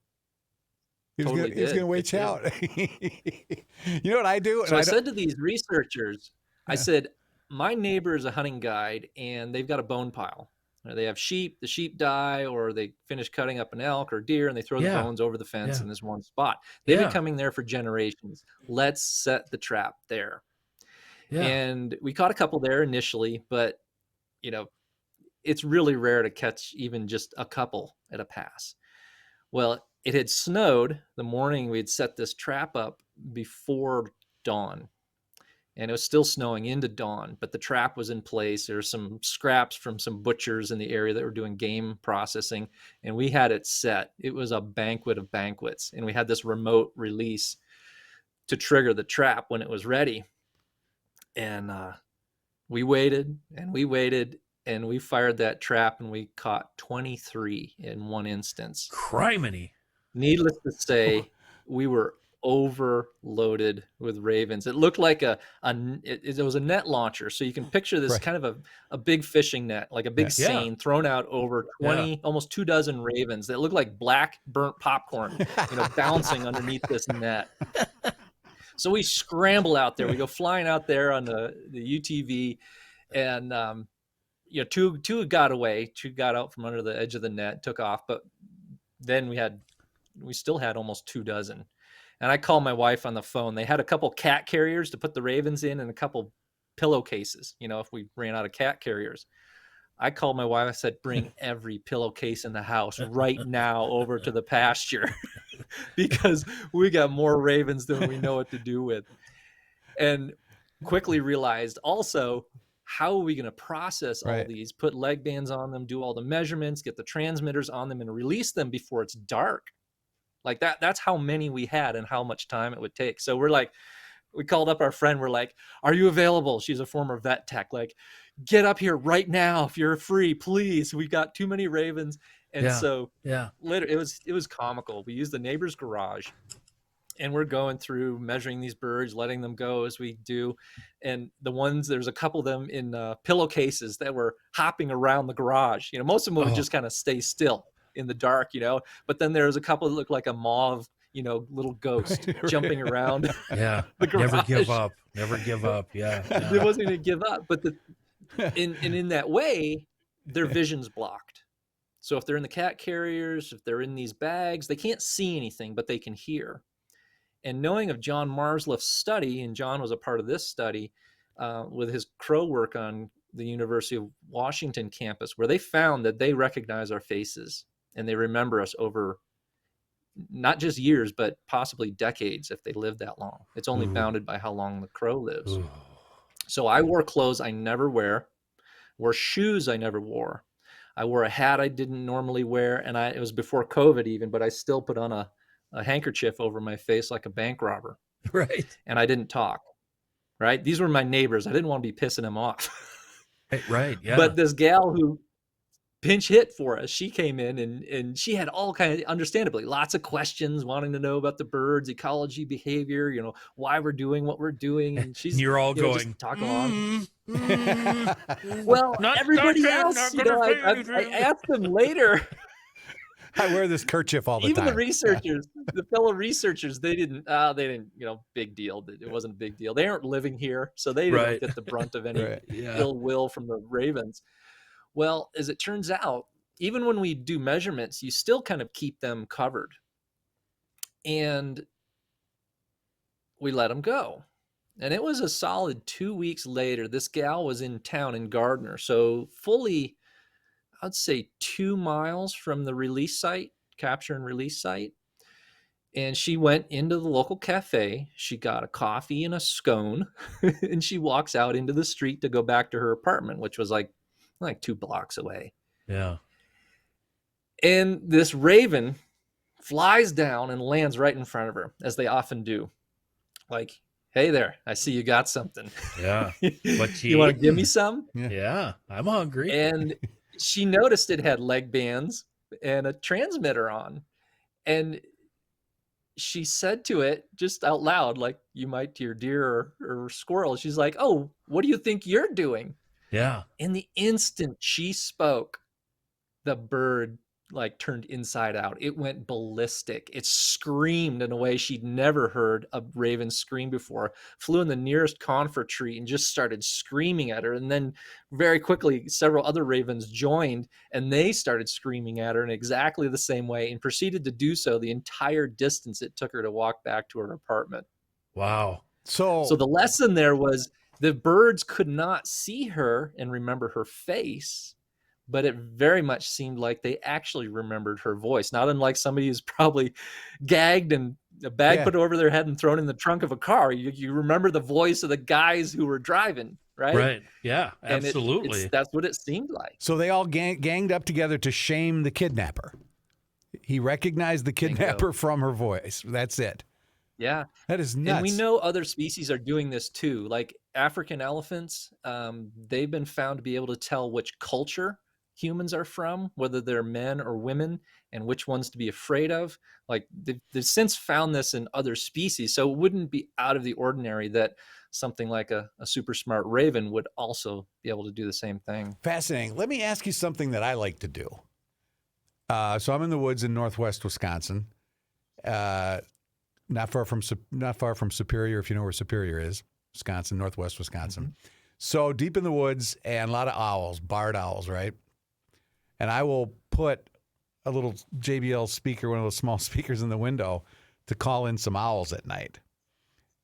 He was
Totally
going to
did.
wait
It
you
did.
out. You know what I do?
So
And
I said to these researchers, I
Yeah.
said, my neighbor is a hunting guide, and they've got a bone pile. They have sheep, the sheep die, or they finish cutting up an elk or deer, and they throw the
Yeah.
bones over the fence
Yeah.
in this one spot. They've
Yeah.
been coming there for generations. Let's set the trap there.
Yeah.
And we caught a couple there initially, but it's really rare to catch even just a couple at a pass. Well, it had snowed the morning we had set this trap up before dawn, and it was still snowing into dawn, but the trap was in place. There were some scraps from some butchers in the area that were doing game processing, and we had it set. It was a banquet of banquets, and we had this remote release to trigger the trap when it was ready. And we waited and we waited, and we fired that trap, and we caught 23 in one instance.
Criminy.
Needless to say, we were overloaded with ravens. It looked like it was a net launcher. So you can picture this
Right.
kind of a big fishing net, like a big
Yeah.
seine thrown out over 20, almost 24 ravens that look like black burnt popcorn, bouncing underneath this net. So we scramble out there. We go flying out there on the UTV, and two got away. Two got out from under the edge of the net, took off. But then we still had almost 24. And I called my wife on the phone. They had a couple cat carriers to put the ravens in, and a couple pillowcases, if we ran out of cat carriers. I called my wife. I said, bring every pillowcase in the house right now over to the pasture because we got more ravens than we know what to do with. And quickly realized also, how are we going to process all these, put leg bands on them, do all the measurements, get the transmitters on them, and release them before it's dark? Like that's how many we had and how much time it would take. So we called up our friend. We're like, are you available? She's a former vet tech. Like, get up here right now if you're free, please. We've got too many ravens. And so literally, it was comical. We used the neighbor's garage, and we're going through measuring these birds, letting them go as we do. And there's a couple of them in pillowcases that were hopping around the garage. Most of them would just kind of stay still in the dark, but then there was a couple that looked like a mauve, little ghost jumping around.
Yeah.
The garage.
Never give up. Yeah.
It wasn't going to give up, but in that way, their vision's blocked. So if they're in the cat carriers, if they're in these bags, they can't see anything, but they can hear. And knowing of John Marsliff's study, and John was a part of this study with his crow work on the University of Washington campus, where they found that they recognize our faces and they remember us over not just years, but possibly decades if they live that long. It's only bounded by how long the crow lives. So I wore clothes I never wore shoes I never wore. I wore a hat I didn't normally wear, and it was before COVID even, but I still put on a handkerchief over my face like a bank robber,
Right.
and I didn't talk. Right? These were my neighbors. I didn't want to be pissing them off.
Right. Yeah.
But this gal who pinch hit for us, she came in and she had all kind of, understandably, lots of questions, wanting to know about the birds, ecology, behavior, why we're doing what we're doing. And she's,
And you're all
just
going,
talking along.
mm,
Well,
not
everybody
talking,
else,
not gonna say
I
anything.
asked them later.
I wear this kerchief all the
Even
time.
the researchers, the fellow researchers, they didn't, big deal. It wasn't a big deal. They aren't living here, so they didn't
Right.
get the brunt of any
Right.
Yeah.
ill will from the ravens. Well, as it turns out, even when we do measurements, you still kind of keep them covered. And we let them go. And it was a solid 2 weeks later. This gal was in town in Gardner. So fully, I'd say 2 miles from the release site, capture and release site. And she went into the local cafe. She got a coffee and a scone, and she walks out into the street to go back to her apartment, which was like 2 blocks away.
Yeah.
And this raven flies down and lands right in front of her, as they often do. Like, hey there, I see you got something.
Yeah. What
you want to give me some?
Yeah. I'm hungry.
And she noticed it had leg bands and a transmitter on. And she said to it just out loud, like you might to your deer or squirrel, she's like, oh, what do you think you're doing?
Yeah.
In the instant she spoke, the bird turned inside out. It went ballistic. It screamed in a way she'd never heard a raven scream before, flew in the nearest conifer tree and just started screaming at her. And then very quickly, several other ravens joined and they started screaming at her in exactly the same way and proceeded to do so the entire distance it took her to walk back to her apartment.
Wow.
So the lesson there was the birds could not see her and remember her face, but it very much seemed like they actually remembered her voice, not unlike somebody who's probably gagged and a bag put over their head and thrown in the trunk of a car. You remember the voice of the guys who were driving, right?
Right. Yeah, absolutely.
And that's what it seemed like.
So they all ganged up together to shame the kidnapper. He recognized the kidnapper from her voice. That's it.
Yeah.
That is nuts.
And we know other species are doing this too. Like African elephants, they've been found to be able to tell which culture humans are from, whether they're men or women, and which ones to be afraid of. Like they've since found this in other species. So it wouldn't be out of the ordinary that something like a super smart raven would also be able to do the same thing.
Fascinating. Let me ask you something that I like to do. So I'm in the woods in northwest Wisconsin, not far from Superior, if you know where Superior is, Wisconsin, northwest Wisconsin. Mm-hmm. So deep in the woods and a lot of owls, barred owls, right? And I will put a little JBL speaker, one of those small speakers in the window to call in some owls at night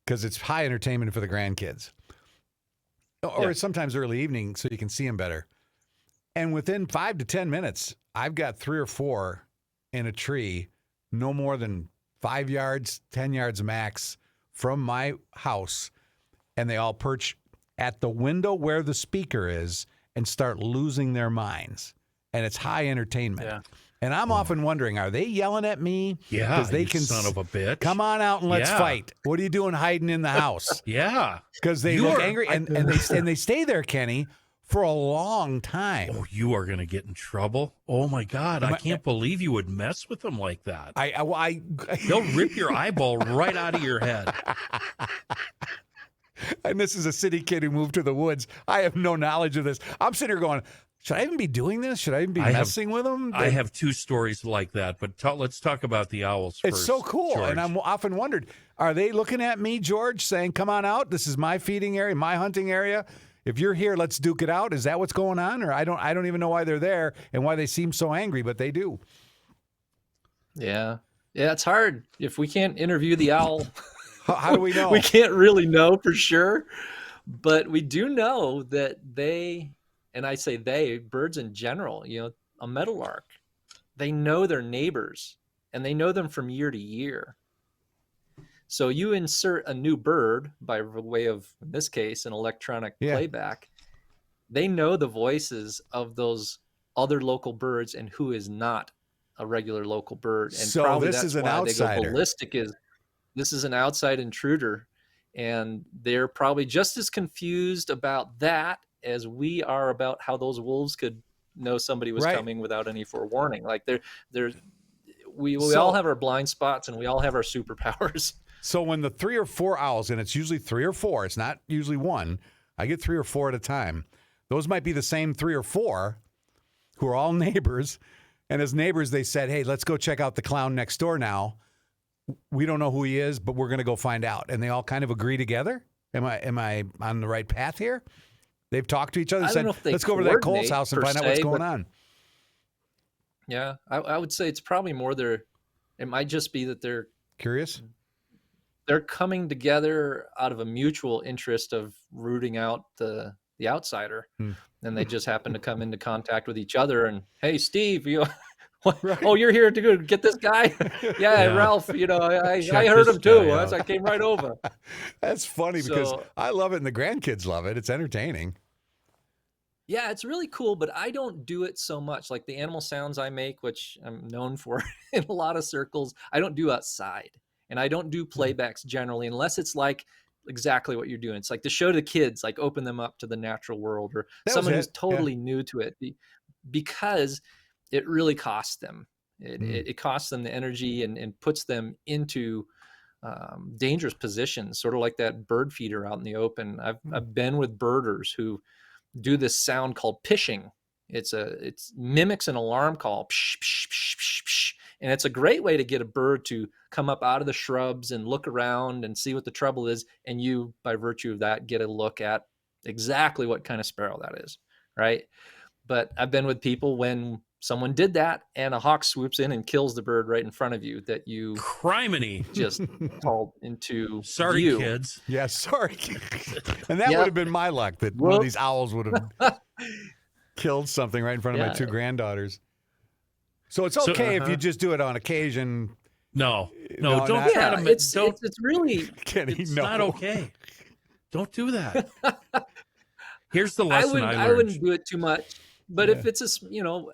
because it's high entertainment for the grandkids. Or sometimes early evening so you can see them better. And within 5 to 10 minutes, I've got 3 or 4 in a tree, no more than 5 yards, 10 yards max from my house. And they all perch at the window where the speaker is and start losing their minds. And it's high entertainment. Yeah. And I'm often wondering, are they yelling at me?
Yeah,
because they can
son of a bitch.
Come on out and let's fight. What are you doing hiding in the house?
Yeah.
Because they look angry and they stay there, Kenny, for a long time.
Oh, you are going to get in trouble. Oh my God. I can't believe you would mess with them like that.
They'll
rip your eyeball right out of your head.
And this is a city kid who moved to the woods. I have no knowledge of this. I'm sitting here going, should I even be doing this? Should I even be messing with them?
I have 2 stories like that, but let's talk about the owls first.
It's so cool.
George.
And I'm often wondered, are they looking at me, George, saying, come on out? This is my feeding area, my hunting area. If you're here, let's duke it out. Is that what's going on? Or I don't even know why they're there and why they seem so angry, but they do.
Yeah. Yeah, it's hard. If we can't interview the owl,
how do we know?
We can't really know for sure. But we do know that they, and I say they, birds in general, a meadowlark, they know their neighbors and they know them from year to year. So you insert a new bird by way of, in this case, an electronic playback. They know the voices of those other local birds and who is not a regular local bird. And
So
probably
this
that's
is an
why they go
outsider.
ballistic, is this is an outside intruder. And they're probably just as confused about that as we are about how those wolves could know somebody was
Right.
coming without any forewarning. Like we all
So-
have our blind spots and we all have our superpowers.
So when the 3 or 4 owls, and it's usually 3 or 4, it's not usually one. I get 3 or 4 at a time. Those might be the same 3 or 4 who are all neighbors. And as neighbors, they said, hey, let's go check out the clown next door now. We don't know who he is, but we're going to go find out. And they all kind of agree together. Am I on the right path here? They've talked to each other and
I don't
said,
know if they
let's go over to that Cole's
coordinate
house and
per
find out what's
se,
going
but-
on.
Yeah, I would say it's probably more it might just be that
Curious?
they're coming together out of a mutual interest of rooting out the outsider. And they just happen to come into contact with each other and, hey, Steve, oh, you're here to go get this guy? Yeah, Ralph, I
Check
heard
this
him too.
guy out.
I came right over.
That's funny because
So-
I love it and the grandkids love it. It's entertaining.
Yeah, it's really cool, but I don't do it so much. Like the animal sounds I make, which I'm known for in a lot of circles, I don't do outside. And I don't do playbacks generally, unless it's like exactly what you're doing. It's like to show the kids, like open them up to the natural world, or
That was
someone who's
it, yeah.
totally new to it, because it really costs them. It costs them the energy and puts them into dangerous positions, sort of like that bird feeder out in the open. I've been with birders who do this sound called pishing. It mimics an alarm call, psh, psh, psh, psh, psh. And it's a great way to get a bird to come up out of the shrubs and look around and see what the trouble is. And you, by virtue of that, get a look at exactly what kind of sparrow that is, right? But I've been with people when someone did that and a hawk swoops in and kills the bird right in front of you, that you
Criminy.
just called into
Sorry,
view.
kids.
Yeah, sorry. And that
Yep.
would have been my luck, that one of
Whoop.
these owls would have killed something right in front of my
Yeah.
2 granddaughters. So it's okay if you just do it on occasion.
No,
No,
don't
not-
try
Yeah,
to.
it's
Don't.
really.
Kenny,
It's
no.
not okay. Don't do that. Here's the
I
lesson I
wouldn't
learned.
do it too much, but if it's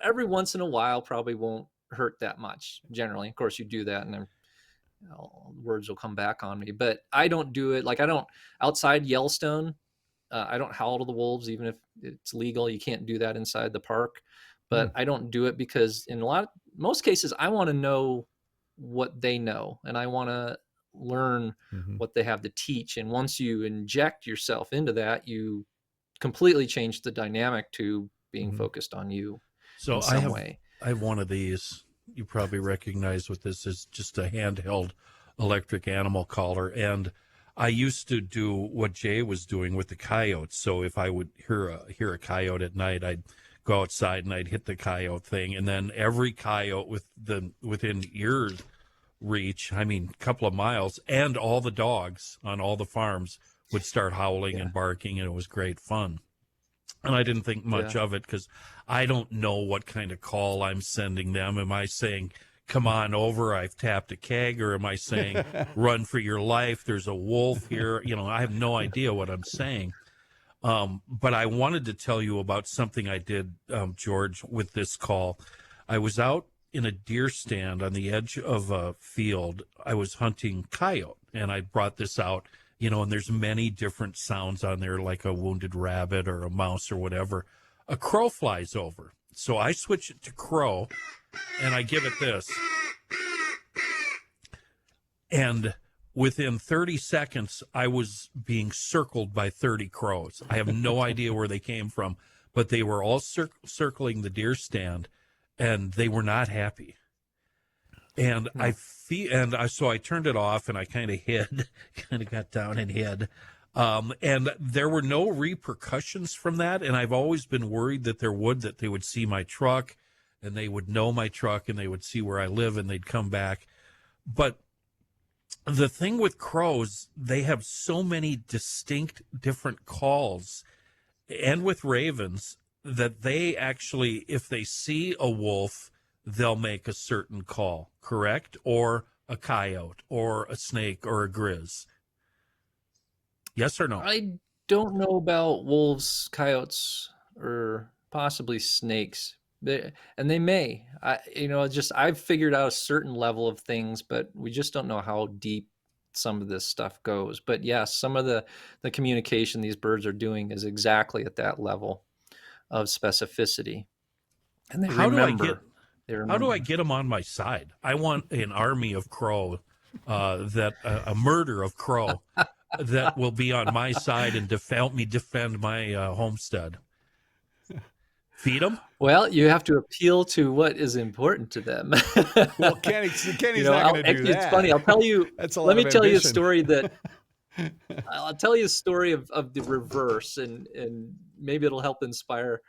every once in a while, probably won't hurt that much. Generally, of course, you do that, and then words will come back on me. But I don't do it like I don't outside Yellowstone. I don't howl to the wolves, even if it's legal. You can't do that inside the park. But I don't do it because in most cases, I want to know what they know, and I want to learn what they have to teach. And once you inject yourself into that, you completely change the dynamic to being focused on you
So
in some
I have
way.
one of these. You probably recognize what this is, just a handheld electric animal collar. And I used to do what Jay was doing with the coyotes. So if I would hear a coyote at night, I'd go outside and I'd hit the coyote thing. And then every coyote within ear reach, I mean, a couple of miles, and all the dogs on all the farms would start howling and barking, and it was great fun. And I didn't think much of it because I don't know what kind of call I'm sending them. Am I saying, come on over, I've tapped a keg, or am I saying, run for your life, there's a wolf here? I have no idea what I'm saying. But I wanted to tell you about something I did, George, with this call. I was out in a deer stand on the edge of a field. I was hunting coyote, and I brought this out, and there's many different sounds on there, like a wounded rabbit or a mouse or whatever. A crow flies over. So I switch it to crow, and I give it this. And within 30 seconds, I was being circled by 30 crows. I have no idea where they came from, but they were all circling the deer stand, and they were not happy. And so I turned it off, and I kind of hid, kind of got down and hid. And there were no repercussions from that. And I've always been worried that they would see my truck, and they would know my truck, and they would see where I live, and they'd come back. But the thing with crows, they have so many distinct different calls, and with ravens, that they actually, if they see a wolf, they'll make a certain call, correct? Or a coyote, or a snake, or a grizz. Yes or no?
I don't know about wolves, coyotes, or possibly snakes, And they may. I've figured out a certain level of things, but we just don't know how deep some of this stuff goes. But yes, some of the communication these birds are doing is exactly at that level of specificity. And they
How do I get
remember. They
how do I
remember.
get them on my side? I want an army of crow, a murder of crow that will be on my side and help me defend my homestead. Feed them?
Well, you have to appeal to what is important to them.
Well, Kenny's not going to do
actually,
that.
it's funny. I'll tell you.
That's a lot
Let me
of
tell you a
ambition.
story that I'll tell you a story of the reverse, and maybe it'll help inspire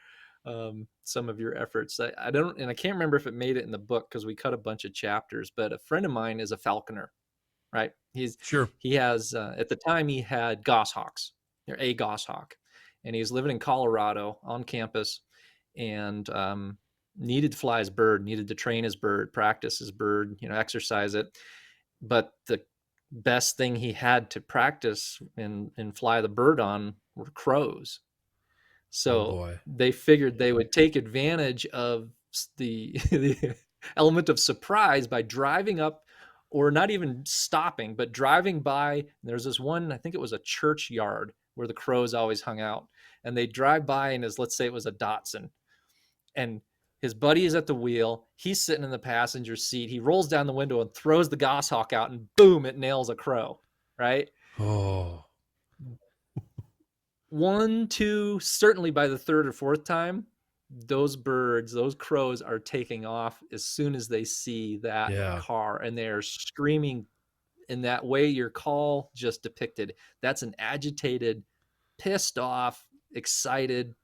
some of your efforts. I don't, and I can't remember if it made it in the book because we cut a bunch of chapters. But a friend of mine is a falconer, right?
Sure.
He has at the time he had goshawks, or a goshawk, and he was living in Colorado on campus, and needed to fly his bird, needed to train his bird, practice his bird, exercise it. But the best thing he had to practice and fly the bird on were crows. So they figured they would take advantage of the element of surprise by driving up, or not even stopping, but driving by. There's this one, I think it was a churchyard where the crows always hung out. And they drive by, and let's say it was a Datsun. And his buddy is at the wheel. He's sitting in the passenger seat. He rolls down the window and throws the goshawk out, and boom, it nails a crow, right?
Oh.
1, 2, certainly by the third or fourth time, those birds, those crows are taking off as soon as they see that car, and they are screaming in that way your call just depicted. That's an agitated, pissed off, excited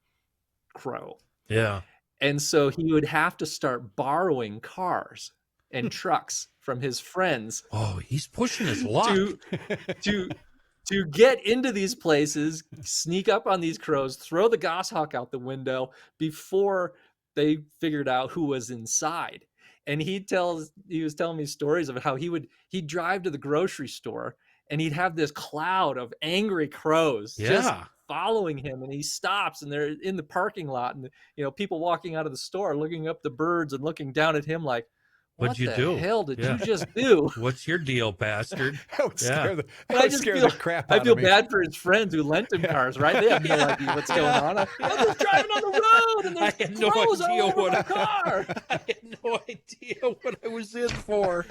crow.
Yeah.
And so he would have to start borrowing cars and trucks from his friends.
Oh, he's pushing his luck.
To get into these places, sneak up on these crows, throw the goshawk out the window before they figured out who was inside. And he was telling me stories of how he'd drive to the grocery store, and he'd have this cloud of angry crows just following him, and he stops, and they're in the parking lot, and people walking out of the store looking up the birds and looking down at him like, what the hell did you just do?
What's your deal, bastard?
I would scare the crap out of me.
I feel bad for his friends who lent him cars, right? They have no idea what's going on. I'm just driving on the road, and there's crows all over my car.
I had no idea what I was in for.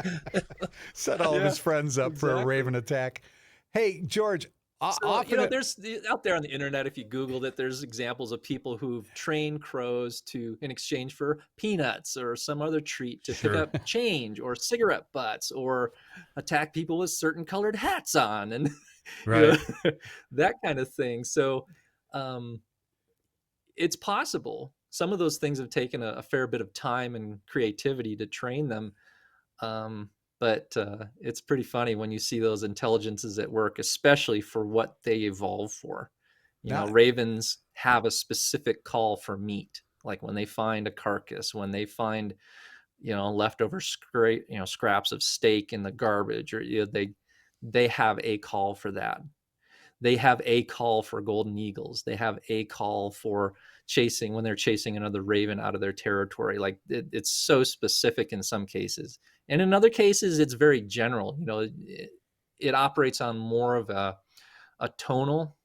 Set all of his friends up for a raven attack. Hey, George.
There's out there on the internet, if you Googled it, there's examples of people who've trained crows in exchange for peanuts or some other treat to pick up change, or cigarette butts, or attack people with certain colored hats on, and that kind of thing. So it's possible. Some of those things have taken a fair bit of time and creativity to train them. But it's pretty funny when you see those intelligences at work, especially for what they evolve for. Ravens have a specific call for meat, like when they find a carcass, when they find, leftover scraps of steak in the garbage, or they have a call for that. They have a call for golden eagles. They have a call for when they're chasing another raven out of their territory. Like it's so specific in some cases. And in other cases, it's very general. It operates on more of a tonal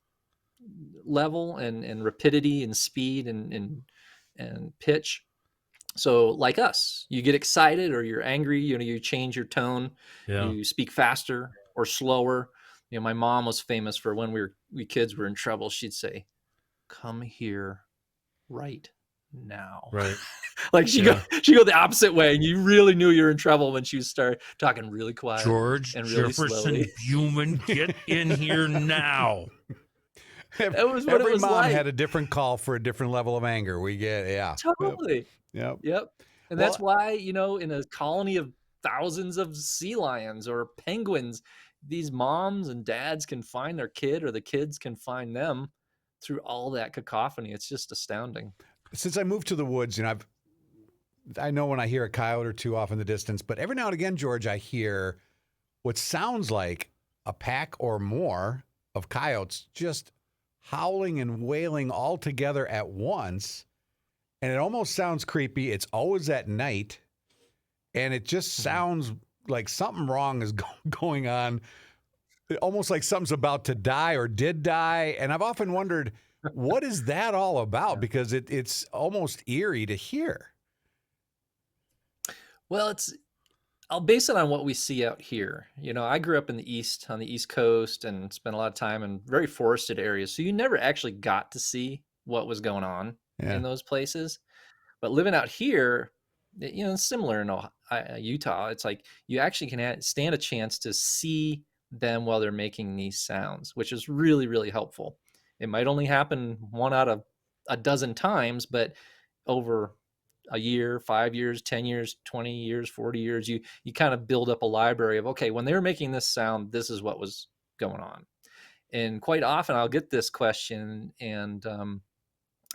level and rapidity and speed and pitch. So like us, you get excited or you're angry, you change your tone, you speak faster or slower. My mom was famous for when we kids were in trouble, she'd say, "Come here right now."
Right.
Like she go the opposite way, and you really knew you were in trouble when she started talking really quiet.
George
and really
Jefferson
slowly.
Bumann, get in here now.
Every mom had a different call for a different level of anger. We get
totally.
Yep.
And that's why in a colony of thousands of sea lions or penguins, these moms and dads can find their kid, or the kids can find them through all that cacophony. It's just astounding.
Since I moved to the woods, I know when I hear a coyote or two off in the distance, but every now and again, George, I hear what sounds like a pack or more of coyotes just howling and wailing all together at once. and it almost sounds creepy. It's always at night, and it just sounds like something wrong is going on, almost like something's about to die or did die. And I've often wondered, what is that all about? Because it's almost eerie to hear.
Well, I'll base it on what we see out here. I grew up in the East, on the East Coast, and spent a lot of time in very forested areas. So you never actually got to see what was going on in those places. But living out here, it's similar in Utah. It's like you actually can stand a chance to see them while they're making these sounds, which is really, really helpful. It might only happen 1 out of a dozen times, but over a year, 5 years, 10 years, 20 years, 40 years, you kind of build up a library of, okay, when they were making this sound, this is what was going on. And quite often I'll get this question, and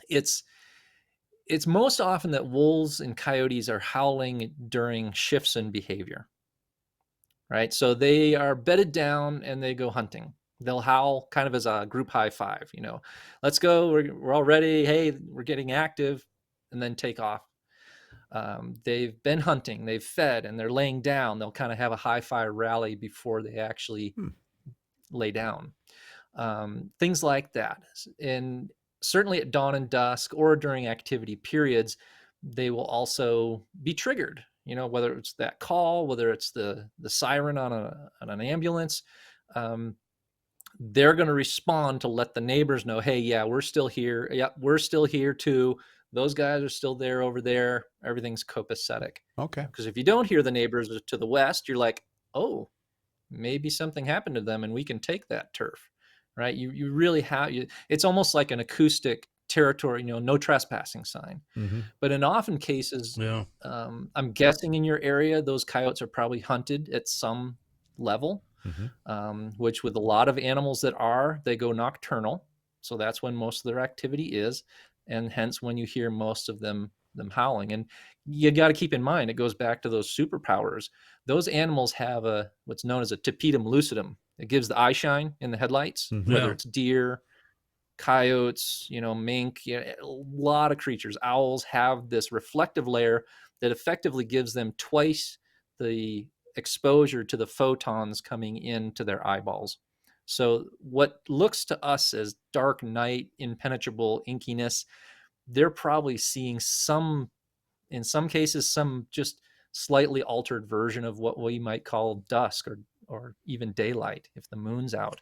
it's most often that wolves and coyotes are howling during shifts in behavior, right? So they are bedded down and they go hunting. They'll howl kind of as a group high five, let's go, we're all ready, hey, we're getting active, and then take off. They've been hunting, they've fed, and they're laying down. They'll kind of have a high five rally before they actually lay down. Things like that. And certainly at dawn and dusk or during activity periods, they will also be triggered, whether it's that call, whether it's the siren on an ambulance. They're going to respond to let the neighbors know, hey, yeah, we're still here. Yeah, we're still here too. Those guys are still there over there. Everything's copacetic.
Okay.
Because if you don't hear the neighbors to the west, you're like, oh, maybe something happened to them and we can take that turf, right? You really have, it's almost like an acoustic territory, no trespassing sign. But in often cases, I'm guessing in your area, those coyotes are probably hunted at some level, which with a lot of animals they go nocturnal. So that's when most of their activity is. And hence when you hear most of them howling. And you got to keep in mind, it goes back to those superpowers. Those animals have what's known as a tapetum lucidum. It gives the eye shine in the headlights, whether it's deer, coyotes, mink, a lot of creatures. Owls have this reflective layer that effectively gives them twice the exposure to the photons coming into their eyeballs. So what looks to us as dark night, impenetrable inkiness, they're probably seeing in some cases, some just slightly altered version of what we might call dusk or even daylight if the moon's out.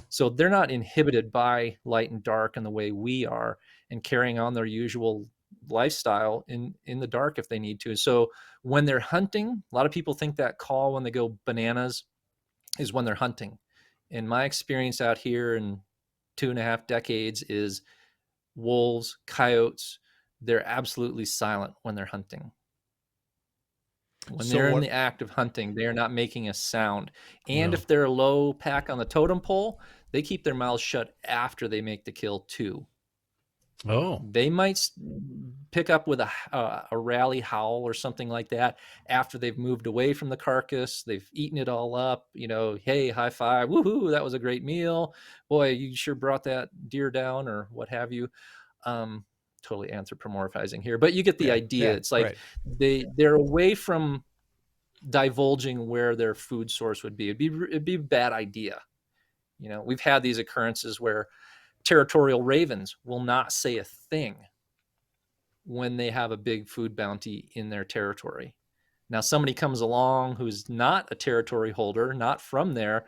So they're not inhibited by light and dark in the way we are, and carrying on their usual lifestyle in the dark if they need to. So when they're hunting, a lot of people think that call when they go bananas is when they're hunting. In my experience out here in 2.5 decades is wolves, coyotes, they're absolutely silent when they're hunting. When they're in the act of hunting, they are not making a sound. And if they're a low pack on the totem pole, they keep their mouths shut after they make the kill too. They might pick up with a rally howl or something like that after they've moved away from the carcass. They've eaten it all up, hey, high five, woohoo, that was a great meal. Boy, you sure brought that deer down, or what have you. Totally anthropomorphizing here, but you get the idea. It's like they're away from divulging where their food source would be. It'd be a bad idea. We've had these occurrences where territorial ravens will not say a thing when they have a big food bounty in their territory. Now, somebody comes along who's not a territory holder, not from there,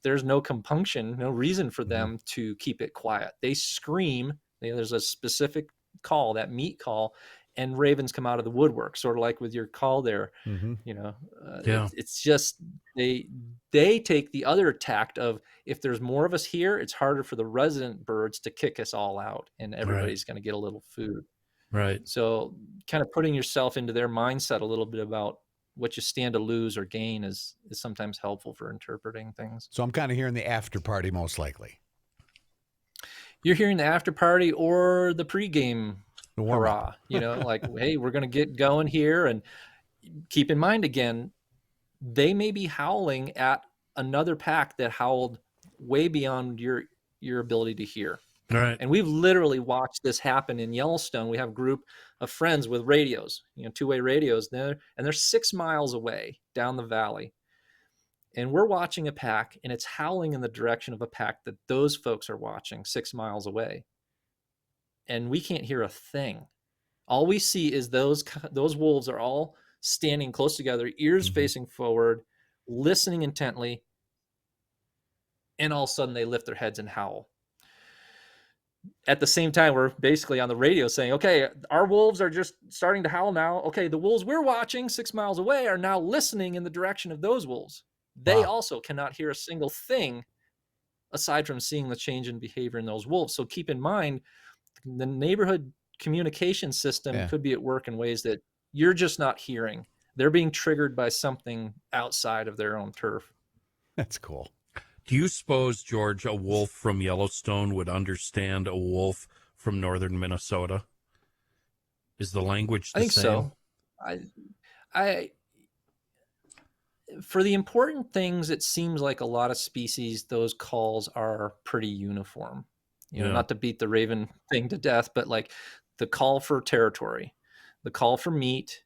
there's no compunction, no reason for them to keep it quiet. They scream. There's a specific call, that meat call, and ravens come out of the woodwork, sort of like with your call there. It's just they take the other tact of, if there's more of us here, it's harder for the resident birds to kick us all out, and everybody's going to get a little food.
Right.
So kind of putting yourself into their mindset a little bit about what you stand to lose or gain is sometimes helpful for interpreting things.
So I'm kind of hearing the after party, most likely.
You're hearing the after party or the pregame hurrah, like, hey, we're going to get going here. And keep in mind, again, they may be howling at another pack that howled way beyond your ability to hear.
All right.
And we've literally watched this happen in Yellowstone. We have a group of friends with radios, two-way radios there, and they're 6 miles away down the valley. And we're watching a pack, and it's howling in the direction of a pack that those folks are watching 6 miles away. And we can't hear a thing. All we see is those wolves are all standing close together, ears facing forward, listening intently, and all of a sudden they lift their heads and howl. At the same time, we're basically on the radio saying, okay, our wolves are just starting to howl now. Okay, the wolves we're watching 6 miles away are now listening in the direction of those wolves. They also cannot hear a single thing aside from seeing the change in behavior in those wolves. So keep in mind, the neighborhood communication system could be at work in ways that you're just not hearing. They're being triggered by something outside of their own turf.
That's cool.
Do you suppose, George, a wolf from Yellowstone would understand a wolf from northern Minnesota? Is the language the
I think
same?
so. I for the important things, it seems like a lot of species, those calls are pretty uniform. Not to beat the raven thing to death, but like the call for territory, the call for meat,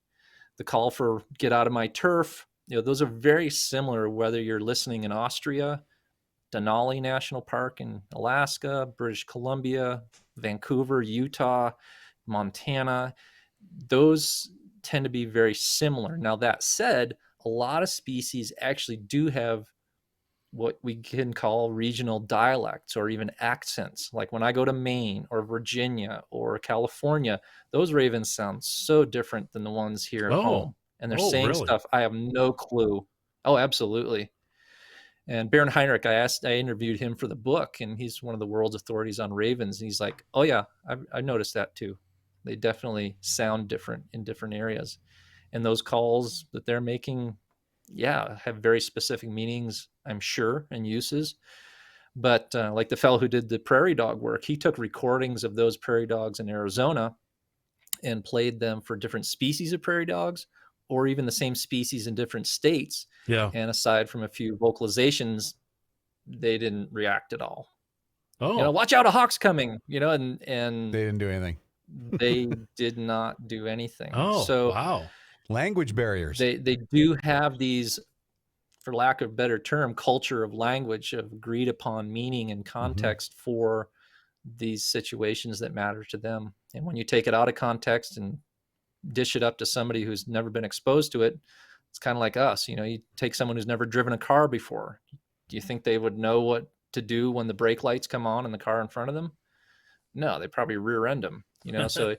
the call for get out of my turf, those are very similar whether you're listening in Austria, Denali National Park in Alaska, British Columbia, Vancouver, Utah, Montana. Those tend to be very similar. Now, that said, a lot of species actually do have what we can call regional dialects or even accents. Like when I go to Maine or Virginia or California, those ravens sound so different than the ones here at home. And they're saying
really?
stuff I have no clue. Oh, absolutely. And Baron Heinrich, I interviewed him for the book, and he's one of the world's authorities on ravens. And he's like, oh yeah, I noticed that too. They definitely sound different in different areas. And those calls that they're making, have very specific meanings, I'm sure, and uses. But like the fellow who did the prairie dog work, he took recordings of those prairie dogs in Arizona and played them for different species of prairie dogs, or even the same species in different states.
Yeah.
And aside from a few vocalizations, they didn't react at all.
Oh.
Watch out, a hawk's coming, and
They didn't do anything.
they did not do anything.
Oh,
So
wow.
Language barriers.
they do have these, for lack of a better term, culture of language, of agreed upon meaning and context for these situations that matter to them. And when you take it out of context and dish it up to somebody who's never been exposed to it, it's kind of like us. You take someone who's never driven a car before. Do you think they would know what to do when the brake lights come on in the car in front of them? No, they probably rear end them. So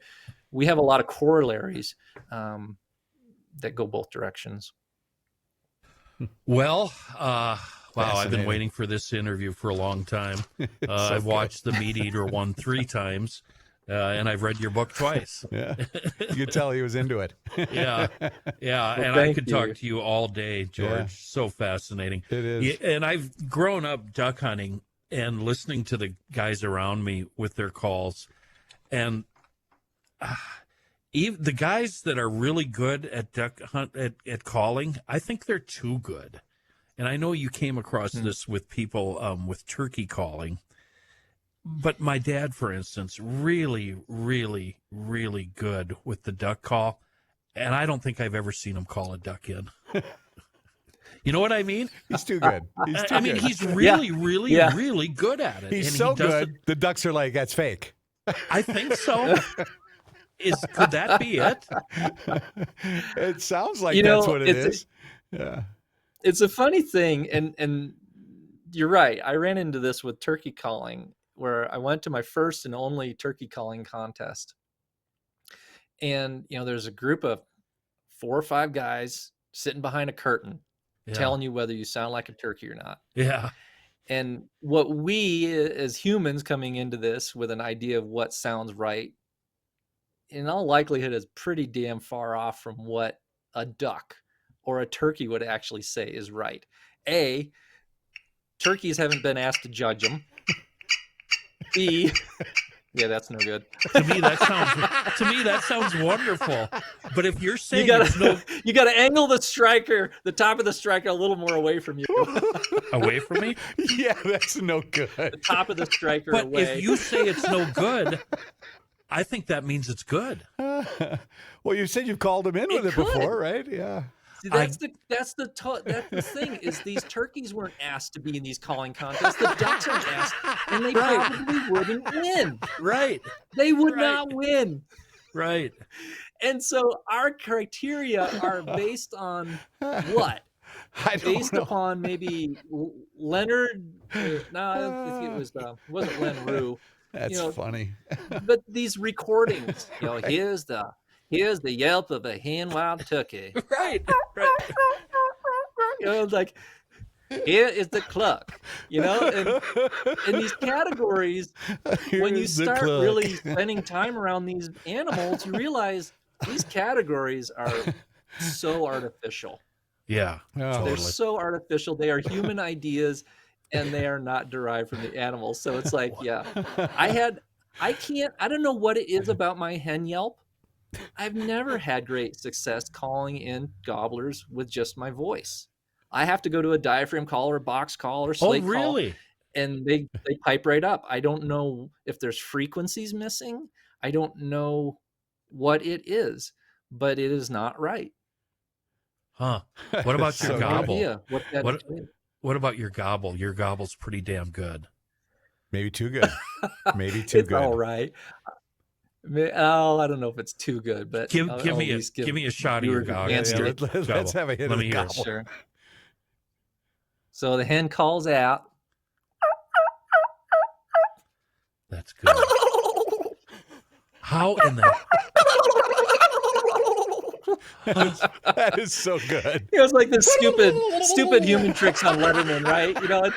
we have a lot of corollaries that go both directions.
Well, wow, I've been
Fascinating.
waiting for this interview for a long time. I've watched The Meat Eater 1 3 times, and I've read your book twice.
Yeah. You could tell he was into it.
Yeah.
Well,
And I
thank
could
you.
talk to you all day, George.
Yeah.
So fascinating.
It is.
Yeah, and I've grown up duck hunting and listening to the guys around me with their calls. And even the guys that are really good at duck hunt at calling, I think they're too good. And I know you came across this with people with turkey calling. But my dad, for instance, really, really, really good with the duck call. And I don't think I've ever seen him call a duck in. You know what I mean?
He's too good. He's too
I mean,
good.
he's really, really good at it.
He's
And
so
he doesn't-
good. The ducks are like, that's fake.
I think so. Could that be it?
It sounds like that's what it is. Yeah.
It's a funny thing, and you're right. I ran into this with turkey calling, where I went to my first and only turkey calling contest. And, there's a group of 4 or 5 guys sitting behind a curtain telling you whether you sound like a turkey or not.
Yeah.
And what we as humans coming into this with an idea of what sounds right, in all likelihood, is pretty damn far off from what a duck or a turkey would actually say is right. A, turkeys haven't been asked to judge them. B, Yeah, that's no good.
To me, that sounds wonderful. But if you're saying
You gotta,
it's no
you gotta angle the top of the striker, a little more away from you.
away from me,
Yeah, that's no
The
good.
top of the striker
but
away.
if you say it's no good, I think that means it's good.
Well, you said you've called him in with it
could.
before, right? Yeah.
See, that's the thing is these turkeys weren't asked to be in these calling contests. The ducks aren't asked, and they probably wouldn't win.
Right.
They would
Right.
not win.
Right.
And so our criteria are based on what?
I don't
Based
know.
upon maybe Leonard. No, I don't think it was. It wasn't Len Rue.
That's funny.
But these recordings, here's the yelp of a hen wild turkey.
Right.
Like here is the cluck. And these categories, when you
Here's the
start
cluck.
really spending time around these animals, you realize these categories are so artificial.
Yeah.
Oh.
They're
Totally.
so artificial. They are human ideas, and they are not derived from the animals. So it's like, yeah, I don't know what it is about my hen yelp. I've never had great success calling in gobblers with just my voice. I have to go to a diaphragm call or a box call or slate call,
really?
and they pipe right up. I don't know if there's frequencies missing. I don't know what it is, but it is not right.
Huh. What about your
So
gobble?
Idea what that
What-
is.
What about your gobble? Your gobble's pretty damn good.
Maybe too good. Maybe too
It's
good.
all right. I don't know if it's too good, but
Give
I'll
me
at
a
least
give me a shot of your
viewers
gobble.
an answer.
Let's have a hit
Let
of
me
the
hear it.
gobble.
Sure. So the hen calls out.
That's good. How in the
That is so good.
It was like the stupid human tricks on Letterman, right?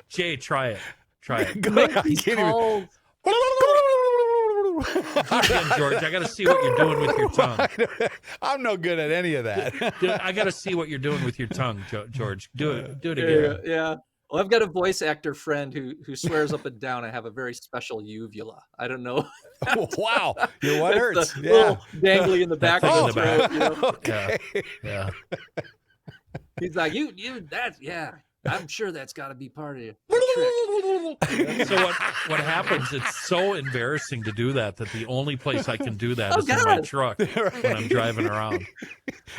Jay, try it. Try it.
Make
I
these
can't even-
calls.
Do it again, George. I got to see what you're doing with your tongue.
I'm no good at any of that.
I got to see what you're doing with your tongue, George. Do it again.
Yeah. Well, I've got a voice actor friend who swears up and down I have a very special uvula. I don't know.
Wow. Your what
It's
hurts?
the
Yeah.
little dangly in the back
thing
of
in
the
the
throat.
back.
Okay.
Yeah.
He's like, you that, yeah. I'm sure that's got to be part of the trick.
So what happens? It's so embarrassing to do that the only place I can do that
Oh,
is in my
God.
truck when I'm driving around.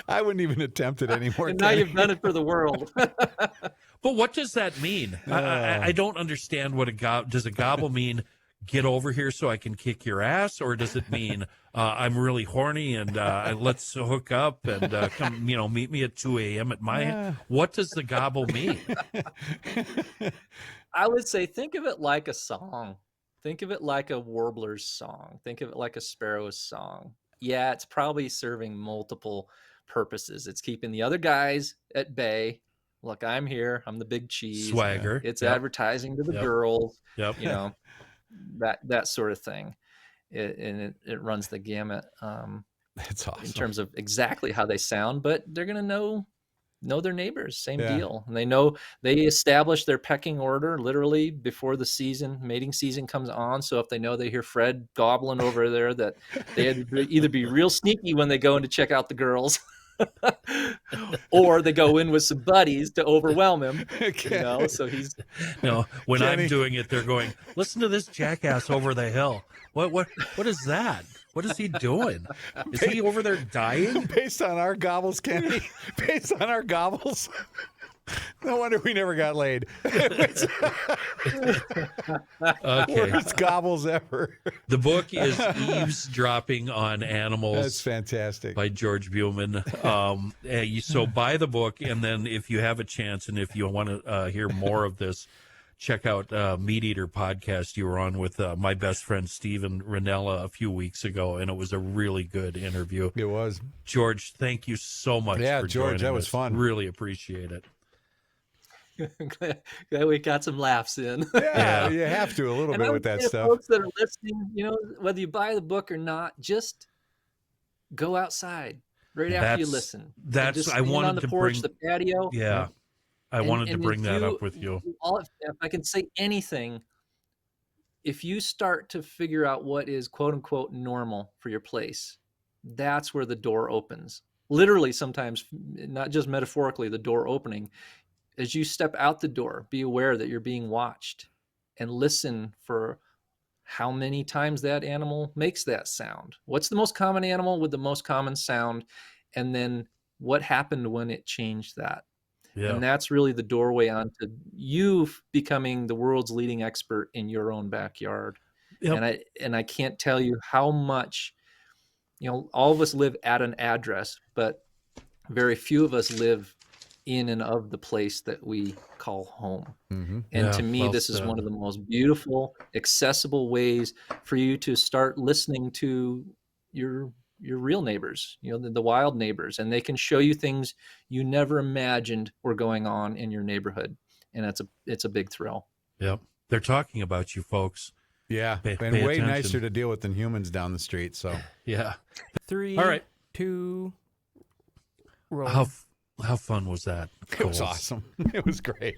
I wouldn't even attempt it anymore.
And now
Kenny.
you've done it for the world.
But what does that mean? I don't understand what does a gobble mean? Get over here so I can kick your ass, or does it mean I'm really horny and let's hook up and come, meet me at 2 a.m. at my? What does the gobble mean?
I would say think of it like a song. Think of it like a warbler's song. Think of it like a sparrow's song. Yeah, it's probably serving multiple purposes. It's keeping the other guys at bay. Look, I'm here. I'm the big cheese.
Swagger.
It's
Yep.
advertising to the
Yep.
girls.
Yep.
That sort of thing. It runs the gamut
That's awesome.
in terms of exactly how they sound, but they're gonna know their neighbors. Same
Yeah.
deal. And they establish their pecking order literally before the mating season comes on. So if they know they hear Fred gobbling over there, that they had to either be real sneaky when they go in to check out the girls, or they go in with some buddies to overwhelm him. So he's
No, when
Kenny.
I'm doing it, they're going, listen to this jackass over the hill. What is that? What is he doing? Is he over there dying?
Based on our gobbles, Kenny. Based on our gobbles. No wonder we never got laid.
Okay.
Worst gobbles ever.
The book is Eavesdropping on
That's
Animals
fantastic.
by George Bumann. So buy the book, and then if you have a chance, and if you want to hear more of this, check out Meat Eater podcast you were on with my best friend Stephen Ranella a few weeks ago, and it was a really good interview.
It was.
George, thank you so much
Yeah,
for
George,
joining
that was
us.
fun.
Really appreciate it.
glad we got some laughs in.
Yeah,
Yeah.
you have to a little
And
bit
I
with
would
that
say to
stuff.
folks that are listening, whether you buy the book or not, just go outside right after you
That's-
listen. And
that's-
just
I
stand
wanted
on the
to
porch,
bring-
the patio.
Yeah. I wanted to
And
bring
if
that
you-
up with you.
If I can say anything, if you start to figure out what is quote unquote normal for your place, that's where the door opens. Literally, sometimes, not just metaphorically, the door opening. As you step out the door, be aware that you're being watched and listen for how many times that animal makes that sound. What's the most common animal with the most common sound? And then what happened when it changed that?
Yeah.
And that's really the doorway onto you becoming the world's leading expert in your own backyard.
Yep.
And I can't tell you how much, all of us live at an address, but very few of us live in and of the place that we call home.
Mm-hmm.
And
Yeah,
to me,
well
this is
said.
one of the most beautiful, accessible ways for you to start listening to your real neighbors, the wild neighbors, and they can show you things you never imagined were going on in your neighborhood. And it's a big thrill.
Yep. They're talking about you, folks.
Yeah,
Pay
and way
attention.
nicer to deal with than humans down the street. So
Yeah.
3,
All right.
2, roll.
How fun was that?
it was
Coles?
awesome. It was great.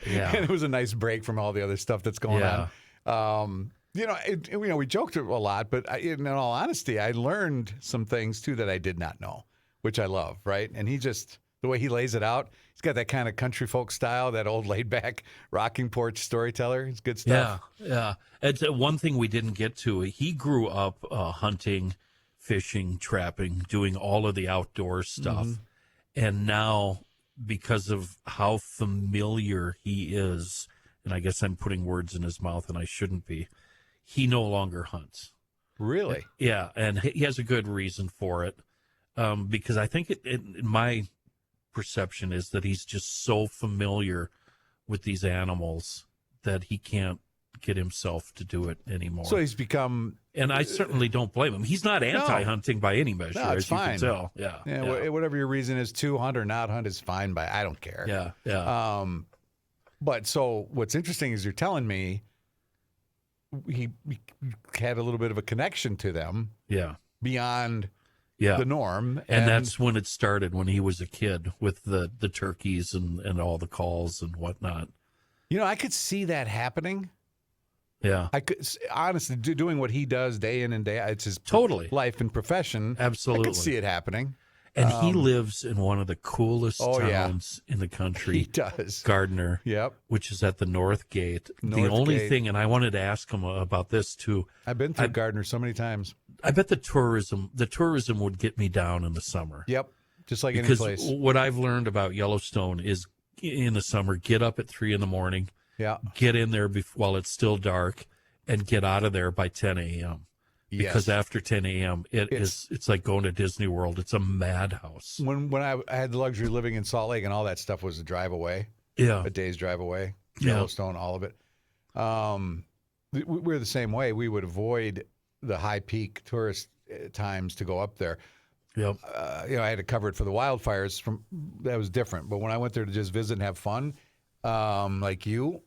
Yeah.
And it was a nice break from all the other stuff that's going on. We joked a lot, but in all honesty, I learned some things too that I did not know, which I love, right? And the way he lays it out, he's got that kind of country folk style, that old laid back rocking porch storyteller. It's good stuff.
Yeah. It's one thing we didn't get to. He grew up hunting, fishing, trapping, doing all of the outdoor stuff.
Mm-hmm.
And now, because of how familiar he is, and I guess I'm putting words in his mouth and I shouldn't be, he no longer hunts.
Really?
Yeah, and he has a good reason for it. Because I think my perception is that he's just so familiar with these animals that he can't get himself to do it anymore.
So he's become.
And I certainly don't blame him. He's not anti-hunting by any measure,
No, it's
as you
fine.
can tell. Yeah.
Whatever your reason is to hunt or not hunt is fine. I don't care.
Yeah.
But so what's interesting is you're telling me he had a little bit of a connection to them
Yeah.
beyond
Yeah.
the norm.
And that's when it started, when he was a kid, with the turkeys and all the calls and whatnot.
I could see that happening.
Yeah.
I could honestly doing what he does day in and day out. It's his
Totally.
life and profession.
Absolutely.
I could see it happening.
And he lives in one of the coolest
Oh, yeah.
towns in the country,
He does.
Gardner,
Yep.
which is at the North Gate. The
North
only
Gate.
thing, and I wanted to ask him about this too,
I've been through Gardner so many times.
I bet the tourism would get me down in the summer.
Yep. Just like
Because
any place.
what I've learned about Yellowstone is in the summer, get up at 3 a.m,
Yeah.
get in there while it's still dark, and get out of there by 10 a.m. Because
Yes.
after 10 a.m., it's like going to Disney World. It's a madhouse.
When I had the luxury of living in Salt Lake and all that stuff was a drive away,
Yeah.
a day's drive away,
Yeah.
Yellowstone, all of it. We're the same way. We would avoid the high peak tourist times to go up there.
Yep.
I had to cover it for the wildfires. That was different. But when I went there to just visit and have fun, like you,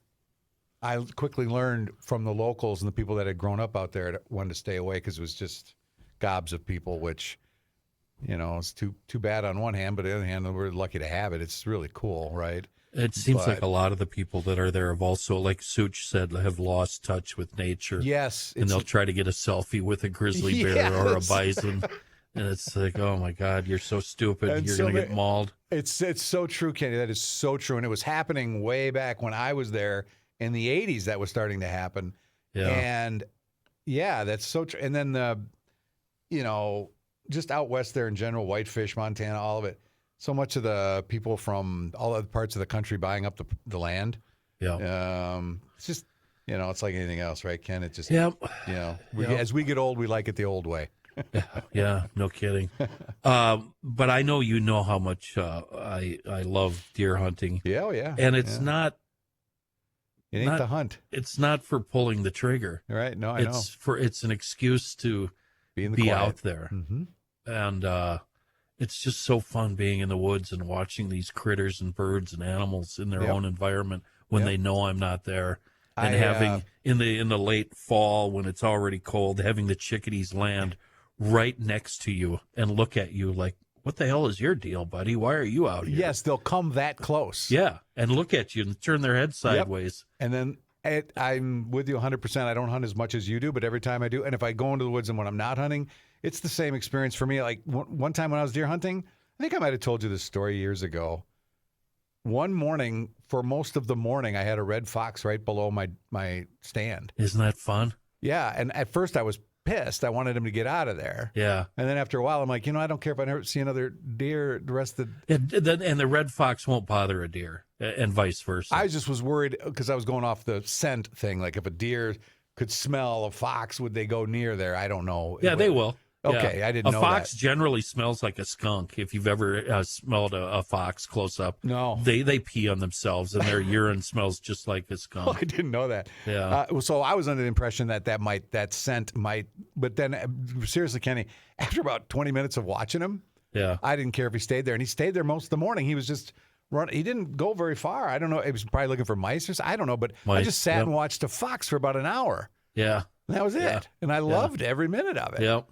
I quickly learned from the locals and the people that had grown up out there when to stay away because it was just gobs of people, which, it's too bad on one hand, but on the other hand, we're lucky to have it. It's really cool, right?
It seems like a lot of the people that are there have also, like Such said, have lost touch with nature.
Yes.
And they'll try to get a selfie with a grizzly bear or a
Yes.
bison. And it's like, oh my God, you're so stupid.
And
You're
so
going to get mauled.
It's so true, Kenny. That is so true. And it was happening way back when I was there in the 80s. That was starting to happen.
Yeah.
And yeah, that's so true. And then just out west there in general, Whitefish, Montana, all of it. So much of the people from all other parts of the country buying up the land.
Yeah.
It's just, it's like anything else, right, Ken? It just,
Yep.
as we get old, we like it the old way.
Yeah, no kidding. But I know you know how much I love deer hunting.
Yeah, yeah.
And it's not
It ain't the hunt.
It's not for pulling the trigger.
Right? No, I know.
It's an excuse to be out there.
Mm-hmm.
And it's just so fun being in the woods and watching these critters and birds and animals in their own environment when they know I'm not there. And having in the late fall when it's already cold, having the chickadees land right next to you and look at you like, what the hell is your deal, buddy? Why are you out here?
Yes, they'll come that close.
Yeah, and look at you and turn their head sideways.
And then I'm with you 100%. I don't hunt as much as you do, but every time I do, and if I go into the woods and when I'm not hunting, it's the same experience for me. Like one time when I was deer hunting, I think I might have told you this story years ago. One morning, for most of the morning, I had a red fox right below my stand.
Isn't that fun?
Yeah, and at first I was pissed. I wanted him to get out of there.
Yeah.
And then after a while, I'm like, I don't care if I never see another deer the rest of the...
And the red fox won't bother a deer, and vice versa.
I just was worried because I was going off the scent thing. Like if a deer could smell a fox, would they go near there? I don't know.
Yeah, they will.
Okay,
yeah.
I didn't know
A fox
that.
generally smells like a skunk. If you've ever smelled a fox close up,
No.
they pee on themselves, and their urine smells just like a
Oh,
skunk.
I didn't know that.
Yeah.
So I was under the impression that scent might, but then seriously, Kenny, after about 20 minutes of watching him,
Yeah.
I didn't care if he stayed there, and he stayed there most of the morning. He was just running. He didn't go very far. I don't know. He was probably looking for mice or something. I don't know, but I
Mice,
just sat
yep.
and watched a fox for about an hour.
Yeah.
And that was it.
Yeah.
And I loved every minute of it.
Yep.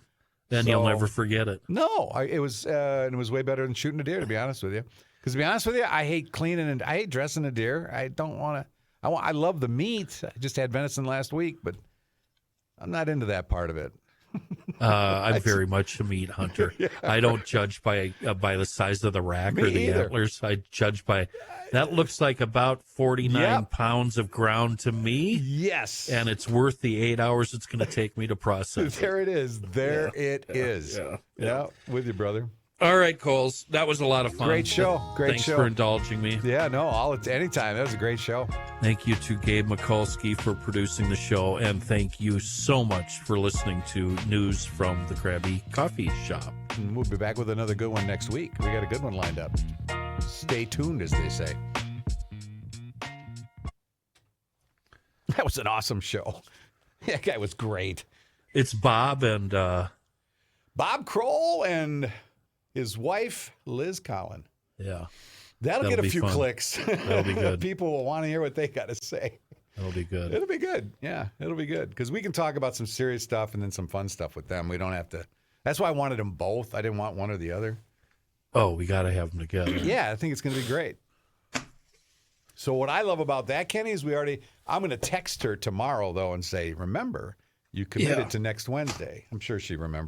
Then you'll
So-
never forget it.
No, it was way better than shooting a deer, to be honest with you. Because to be honest with you, I hate cleaning and I hate dressing a deer. I don't want to. I love the meat. I just had venison last week, but I'm not into that part of it.
I'm very much a meat hunter. I don't judge by the size of the rack
Me
or the
either.
antlers. I judge by that looks like about 49
Yep.
pounds of ground to me,
Yes.
and it's worth the 8 hours it's going to take me to process it.
There it is. There it is. Yeah. With you, brother.
All right, Coles, that was a lot of fun.
Great show. Great
Thanks
show.
for indulging me.
Yeah, no, anytime. That was a great show.
Thank you to Gabe Mikulski for producing the show, and thank you so much for listening to News from the Crabby Coffee Shop.
And we'll be back with another good one next week. We got a good one lined up. Stay tuned, as they say. That was an awesome show. That guy was great.
It's Bob and
Bob Kroll and his wife, Liz Collin.
yeah,
That'll get a
be
few
fun.
clicks.
That'll be good.
People will want to hear what they got to say.
that'll be good.
It'll be good. Yeah, it'll be good. Because we can talk about some serious stuff and then some fun stuff with them. We don't have to. That's why I wanted them both. I didn't want one or the other.
Oh, we got to have them together.
Yeah, I think it's going to be great. So what I love about that, Kenny, is I'm going to text her tomorrow, though, and say, remember, you committed
Yeah.
to next Wednesday. I'm sure she remembers.